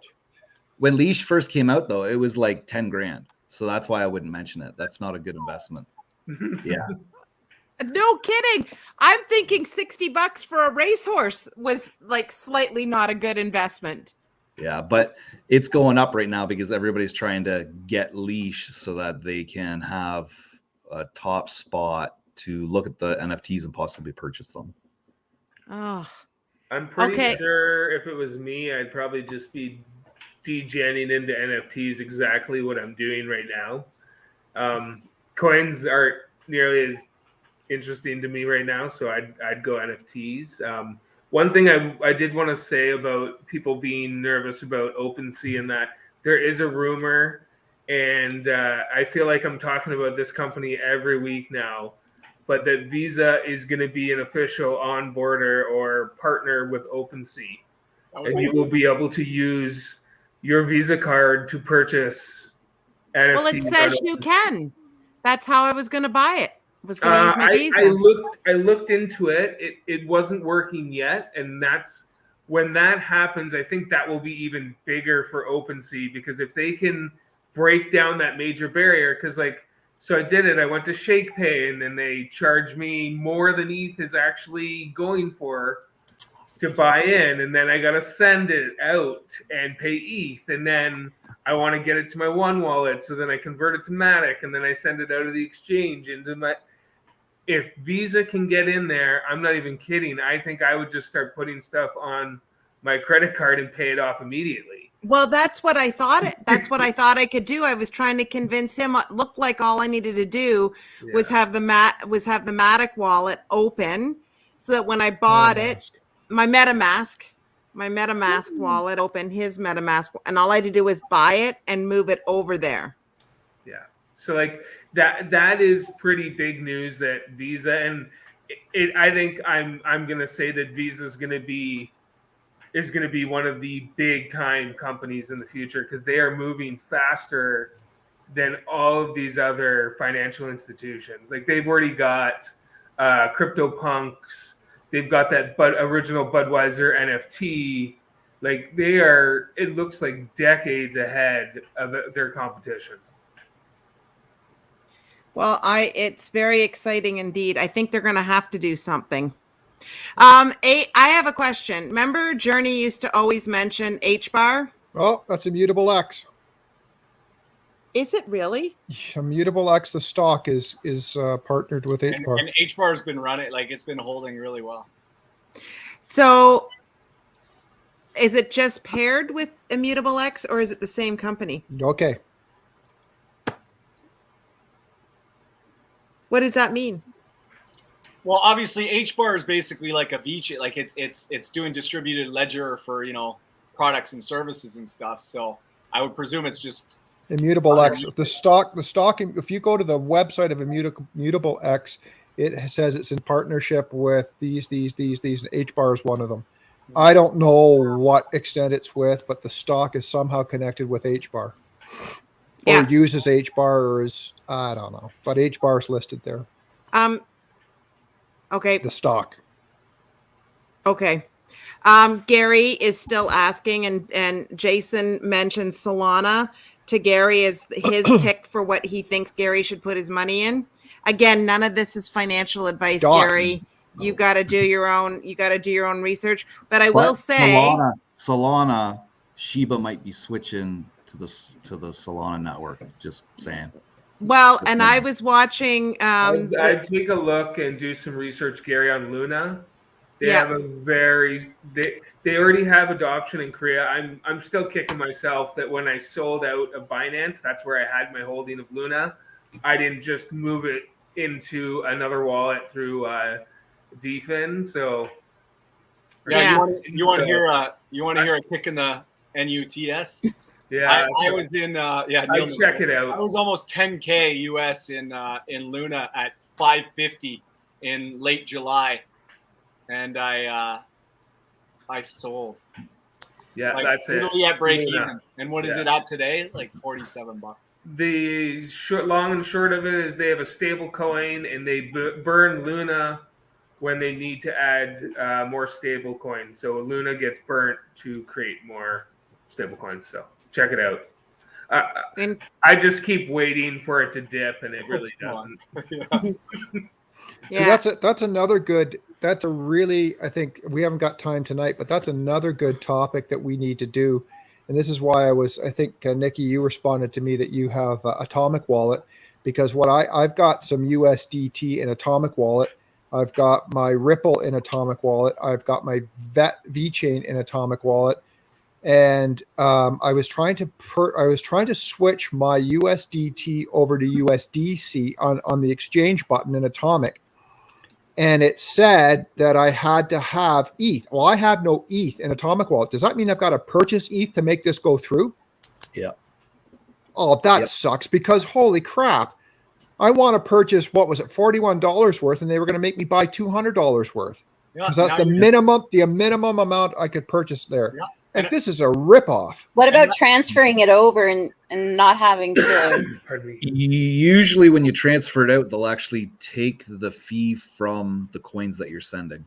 When leash first came out, though, it was like 10 grand. So that's why I wouldn't mention it. That's not a good investment. Yeah. No kidding. I'm thinking $60 for a racehorse was like slightly not a good investment. Yeah, but it's going up right now because everybody's trying to get leash so that they can have a top spot to look at the NFTs and possibly purchase them. Oh, I'm pretty sure if it was me, I'd probably just be degenning into NFTs exactly what I'm doing right now. Coins aren't nearly as interesting to me right now, so I'd go NFTs. One thing I did want to say about people being nervous about OpenSea and that there is a rumor, and I feel like I'm talking about this company every week now, but that Visa is going to be an official onboarder or partner with OpenSea. And you will be able to use your Visa card to purchase NFTs. well, it says you can. That's how I was going to buy it. I was going to use my Visa. I looked into it. It wasn't working yet, and that's when that happens. I think that will be even bigger for OpenSea, because if they can break down that major barrier, because so I did it. I went to Shakepay, and then they charged me more than ETH is actually going for to buy in, and then I got to send it out and pay ETH, and then I want to get it to my one wallet, so then I convert it to Matic, and then I send it out of the exchange into my. if Visa can get in there, I'm not even kidding. I think I would just start putting stuff on my credit card and pay it off immediately. Well, that's what I thought. That's what I thought I could do. I was trying to convince him. It looked like all I needed to do was have the Matic wallet open, so that when I bought it, my MetaMask wallet open, his MetaMask, and all I had to do was buy it and move it over there. Yeah. So like that is pretty big news that Visa, and I think I'm gonna say that Visa is gonna be one of the big time companies in the future, because they are moving faster than all of these other financial institutions. Like they've already got CryptoPunks, they've got that original Budweiser NFT. Like it looks like decades ahead of their competition. Well, it's very exciting indeed. I think they're going to have to do something. I have a question. Remember, Journey used to always mention H-bar? Oh, that's Immutable X. Is it really? Immutable X, the stock is partnered with H-bar. And H-bar has been running, like it's been holding really well. So is it just paired with Immutable X, or is it the same company? Okay. What does that mean? Well, obviously, H-bar is basically like a VeChain, like it's doing distributed ledger for products and services and stuff. So I would presume it's just Immutable X. The stock. If you go to the website of Immutable X, it says it's in partnership with these. H-bar is one of them. I don't know what extent it's with, but the stock is somehow connected with H-bar. Or uses H-bar, or is, I don't know, but H-bar is listed there. Okay. The stock. Okay. Gary is still asking, and Jason mentioned Solana to Gary as his pick for what he thinks Gary should put his money in. Again, none of this is financial advice, Gary. You got to do your own. You got to do your own research. But I will say, Solana, Shiba might be switching to the Solana network. Just saying. Well, and I was watching. I'd take a look and do some research, Gary, on Luna. They have they already have adoption in Korea. I'm still kicking myself that when I sold out of Binance, that's where I had my holding of Luna. I didn't just move it into another wallet through DFIN. So you want to hear a kick in the NUTS? Yeah, I was in. I'll check it out. I was almost 10K US in Luna at 550 in late July, and I sold. Yeah, like, that's literally it. at break even. And what is it at today? Like $47. The long and short of it is they have a stable coin, and they burn Luna when they need to add more stable coins. So Luna gets burnt to create more stable coins. So check it out. I just keep waiting for it to dip, and it really doesn't. So that's another good. That's a really, I think we haven't got time tonight, but that's another good topic that we need to do. And this is why I think, Nikki, you responded to me that you have Atomic Wallet, because I've got some USDT in Atomic Wallet. I've got my Ripple in Atomic Wallet. I've got my VeChain in Atomic Wallet. And I was trying to switch my USDT over to USDC on the exchange button in Atomic. And it said that I had to have ETH. Well, I have no ETH in Atomic Wallet. Does that mean I've got to purchase ETH to make this go through? Yeah. Oh, that sucks, because holy crap. I want to purchase, what was it, $41 worth, and they were going to make me buy $200 worth. Because that's the minimum amount I could purchase there. Yeah. And this is a ripoff. What about transferring it over and not having to? Pardon me. Usually when you transfer it out, they'll actually take the fee from the coins that you're sending.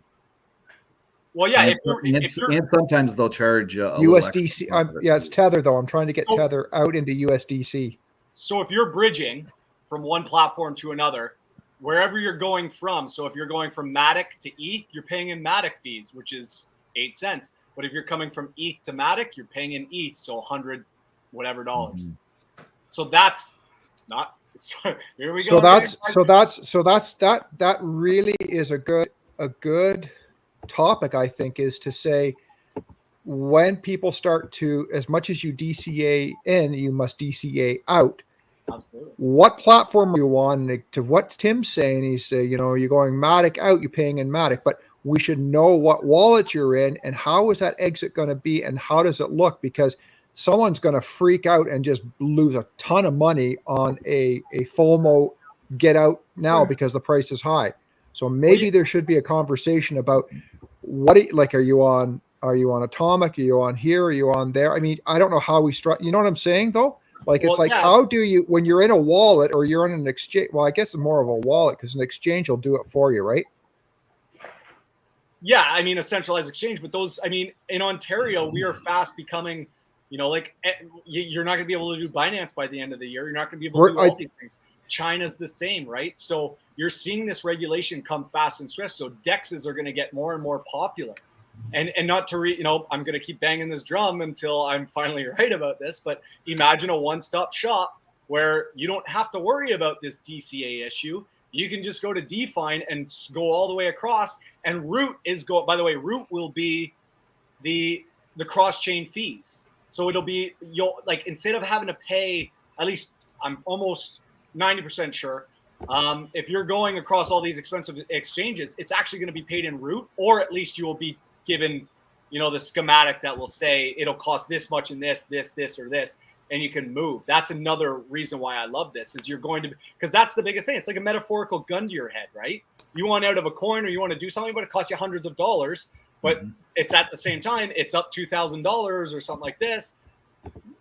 Well, yeah. And sometimes they'll charge USDC. It's Tether, though. I'm trying to get Tether out into USDC. So if you're bridging from one platform to another, wherever you're going from, so if you're going from Matic to ETH, you're paying in Matic fees, which is 8 cents. But if you're coming from ETH to Matic, you're paying in ETH, so $100 whatever dollars. Mm-hmm. So that's not So here we So go. that really is a good topic, I think, is to say, when people start to, as much as you DCA in, you must DCA out. Absolutely. What platform are you on? To what Tim's saying, he's saying, you're going Matic out, you're paying in Matic, but we should know what wallet you're in and how is that exit going to be and how does it look? Because someone's going to freak out and just lose a ton of money on a FOMO get out now because the price is high. So maybe there should be a conversation about are you on Atomic? Are you on here? Are you on there? I mean, I don't know how we you know what I'm saying though? How do you, when you're in a wallet or you're in an exchange? Well, I guess it's more of a wallet because an exchange will do it for you, right? Yeah, I mean, a centralized exchange, but in Ontario, we are fast becoming, you're not going to be able to do Binance by the end of the year. You're not going to be able to do all these things. China's the same, right? So you're seeing this regulation come fast and swift. So DEXs are going to get more and more popular. And not to I'm going to keep banging this drum until I'm finally right about this, but imagine a one-stop shop where you don't have to worry about this DCA issue. You can just go to DeFi and go all the way across. And Root by the way, Root will be the cross-chain fees. So it'll be, instead of having to pay, at least I'm almost 90% sure, if you're going across all these expensive exchanges, it's actually going to be paid in Root, or at least you will be given, the schematic that will say it'll cost this much in this, or this, and you can move. That's another reason why I love this, is you're going to, because that's the biggest thing. It's like a metaphorical gun to your head, right? You want out of a coin or you want to do something, but it costs you hundreds of dollars, but it's at the same time, it's up $2,000 or something like this.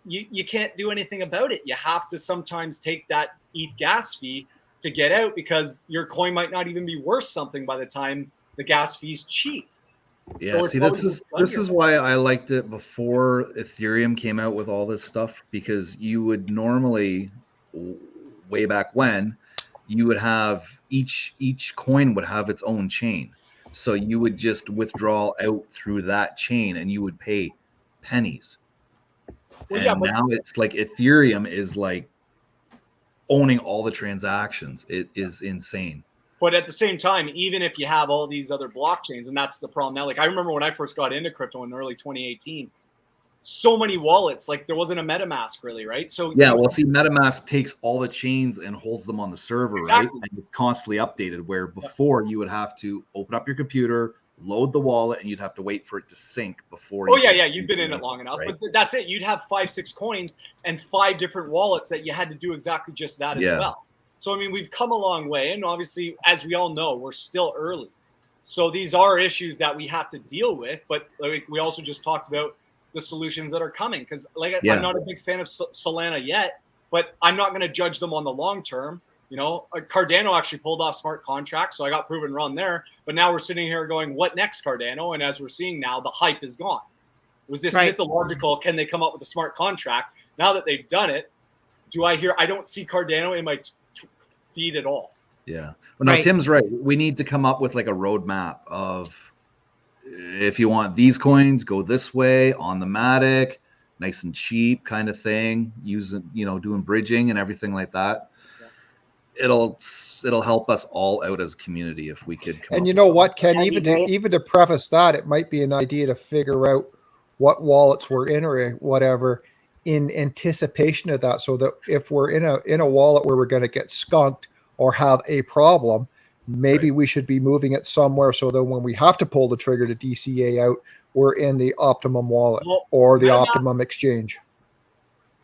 You can't do anything about it. You have to sometimes take that ETH gas fee to get out, because your coin might not even be worth something by the time the gas fee's cheap. Yeah, so see, this is why I liked it before Ethereum came out with all this stuff, because you would normally, way back when, you would have each coin would have its own chain. So you would just withdraw out through that chain and you would pay pennies. Now it's like Ethereum is like owning all the transactions. It is insane. But at the same time, even if you have all these other blockchains, and that's the problem now. Like, I remember when I first got into crypto in early 2018, so many wallets, like there wasn't a MetaMask really, right? So yeah, well, see, MetaMask takes all the chains and holds them on the server, right? And it's constantly updated, where before you would have to open up your computer, load the wallet, and you'd have to wait for it to sync before. You've been in it long enough, right? But that's it. You'd have 5-6 coins and 5 different wallets that you had to do exactly just that as well. So, I mean, we've come a long way. And obviously, as we all know, we're still early. So these are issues that we have to deal with. But like, we also just talked about the solutions that are coming. Because I'm not a big fan of Solana yet, but I'm not going to judge them on the long term. Cardano actually pulled off smart contracts, so I got proven wrong there. But now we're sitting here going, what next, Cardano? And as we're seeing now, the hype is gone. It was this mythological, can they come up with a smart contract? Now that they've done it, I don't see Cardano in my feed at all. Yeah. Well, no, Tim's right. We need to come up with like a roadmap of, if you want these coins, go this way on the Matic, nice and cheap kind of thing, using, doing bridging and everything like that. It'll help us all out as a community if we could come. And you know what, Ken, even to preface that, it might be an idea to figure out what wallets we're in or whatever in anticipation of that, so that if we're in a wallet where we're going to get skunked or have a problem, maybe we should be moving it somewhere so that when we have to pull the trigger to DCA out, we're in the optimum wallet or the optimum exchange.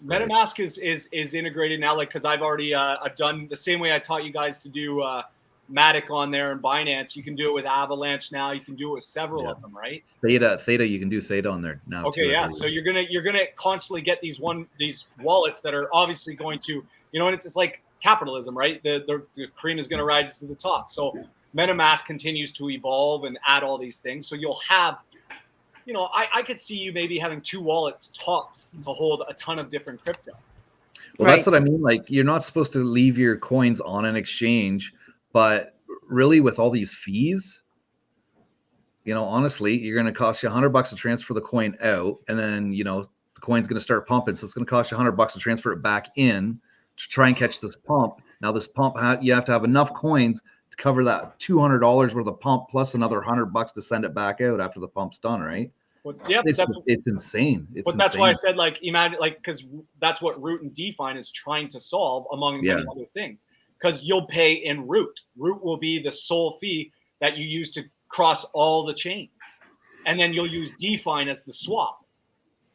MetaMask is integrated now, because I've already I've done the same way I taught you guys to do Matic on there and Binance. You can do it with Avalanche now. You can do it with several of them, right? Theta, you can do Theta on there now. Okay, too, so you're gonna constantly get these wallets that are obviously going to, and it's like capitalism, right? The cream is going to rise to the top. So MetaMask continues to evolve and add all these things. So you'll have, I could see you maybe having 2 wallets tops to hold a ton of different crypto. Well, that's what I mean. Like, you're not supposed to leave your coins on an exchange, but really with all these fees, honestly, you're going to cost you $100 to transfer the coin out. And then, the coin's going to start pumping. So it's going to cost you $100 to transfer it back in. to try and catch this pump. Now this pump, you have to have enough coins to cover that $200 worth of pump plus another $100 to send it back out after the pump's done, right? Well, yeah, it's insane. But that's why I said, like, imagine, like, because that's what Root and DeFi is trying to solve, among many other things. Because you'll pay in Root. Root will be the sole fee that you use to cross all the chains, and then you'll use DeFi as the swap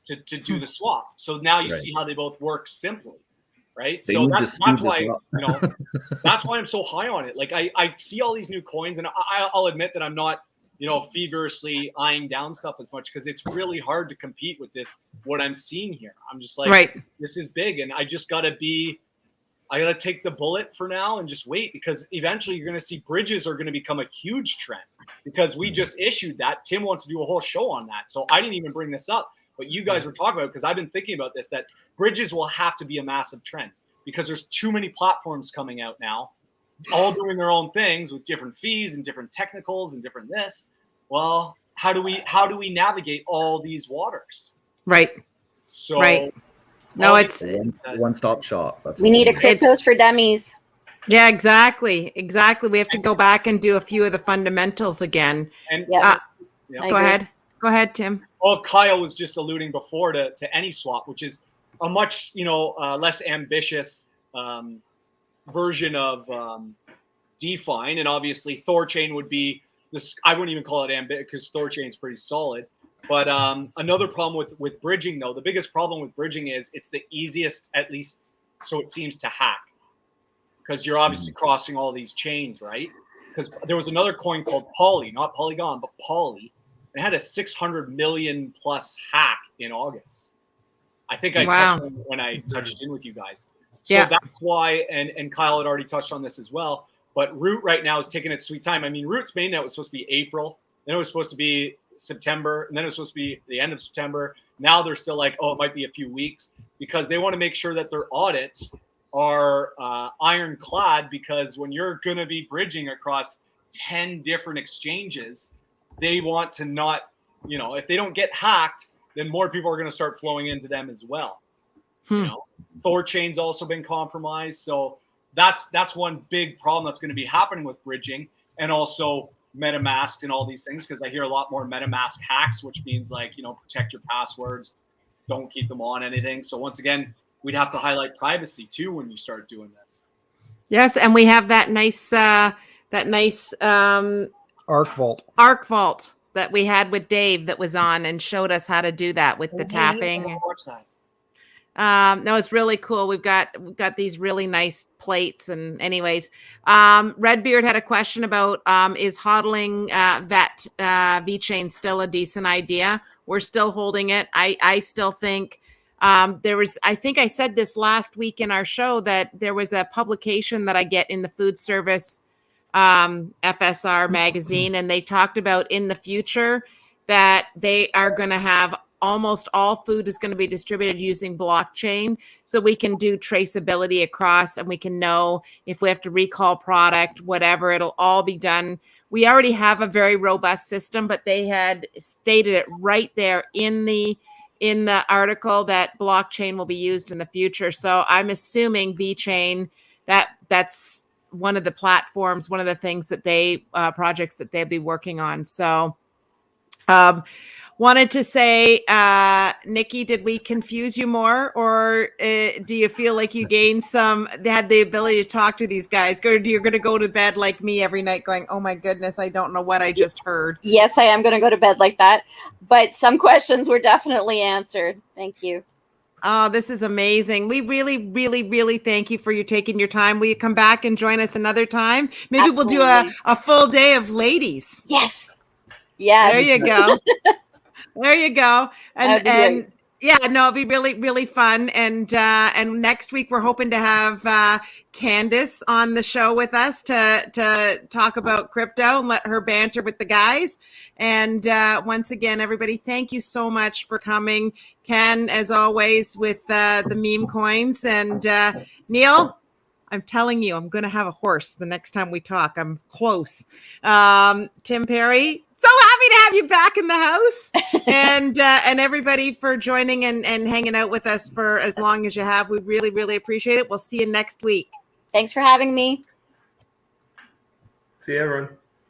to do the swap. So now you see how they both work simply, right? So that's why that's why I'm so high on it. Like, I see all these new coins, and I'll admit that I'm not, feverishly eyeing down stuff as much, because it's really hard to compete with what I'm seeing here. I'm just like, this is big, and I just gotta take the bullet for now and just wait, because eventually you're going to see bridges are going to become a huge trend, because we just issued that. Tim wants to do a whole show on that. So I didn't even bring this up, but you guys were talking about it, because I've been thinking about this, that bridges will have to be a massive trend, because there's too many platforms coming out now, all doing their own things with different fees and different technicals and different this. Well, how do we navigate all these waters? Right. So no, it's one-stop shop. We need a cryptos for dummies. Yeah, exactly. We have to go back and do a few of the fundamentals again. And go ahead, Tim. Well, Kyle was just alluding before to AnySwap, which is a much less ambitious version of DeFi, and obviously Thorchain would be this. I wouldn't even call it ambitious, because Thorchain is pretty solid. But another problem with bridging, though, the biggest problem with bridging is it's the easiest, at least so it seems, to hack, because you're obviously crossing all these chains, right? Because there was another coin called Poly, not Polygon, but Poly, and it had a 600 million plus hack in August. I think I touched on it when I touched in with you guys. So that's why, and Kyle had already touched on this as well, but Root right now is taking its sweet time. I mean, Root's mainnet was supposed to be April, then it was supposed to be September, and then it was supposed to be the end of September. Now they're still like, it might be a few weeks, because they want to make sure that their audits are ironclad, because when you're going to be bridging across 10 different exchanges, they want to not, if they don't get hacked, then more people are going to start flowing into them as well. Thorchain's also been compromised. So that's one big problem that's going to be happening with bridging, and also MetaMask and all these things, because I hear a lot more MetaMask hacks, which means protect your passwords, don't keep them on anything. So once again, we'd have to highlight privacy too when you start doing this. Yes, and we have that nice Arc Vault that we had with Dave that was on and showed us how to do that with the tapping. No, it's really cool. We've got these really nice plates. And anyways, Redbeard had a question about is hodling vet VeChain still a decent idea? We're still holding it. I still think I think I said this last week in our show, that there was a publication that I get in the food service FSR magazine, and they talked about in the future that they are going to have almost all food is going to be distributed using blockchain, so we can do traceability across, and we can know if we have to recall product, whatever, it'll all be done. We already have a very robust system, but they had stated it right there in the article that blockchain will be used in the future. So I'm assuming VeChain, that's one of the platforms, one of the things that they projects that they'll be working on. So wanted to say, Nikki, did we confuse you more, or do you feel like you had the ability to talk to these guys? You're going to go to bed like me every night going, oh my goodness, I don't know what I just heard. Yes, I am going to go to bed like that, but some questions were definitely answered. Thank you. Oh, this is amazing. We really, really, really thank you for you taking your time. Will you come back and join us another time? Maybe Absolutely. We'll do a full day of ladies. Yes. There you go. There you go. And yeah, no, it'll be really, really fun. And next week we're hoping to have Candace on the show with us to talk about crypto and let her banter with the guys. And once again, everybody, thank you so much for coming. Ken, as always, with the meme coins. And Neil, I'm telling you, I'm going to have a horse the next time we talk. I'm close. Tim Perry, so happy to have you back in the house, and everybody for joining and hanging out with us for as long as you have. We really, really appreciate it. We'll see you next week. Thanks for having me. See you, everyone.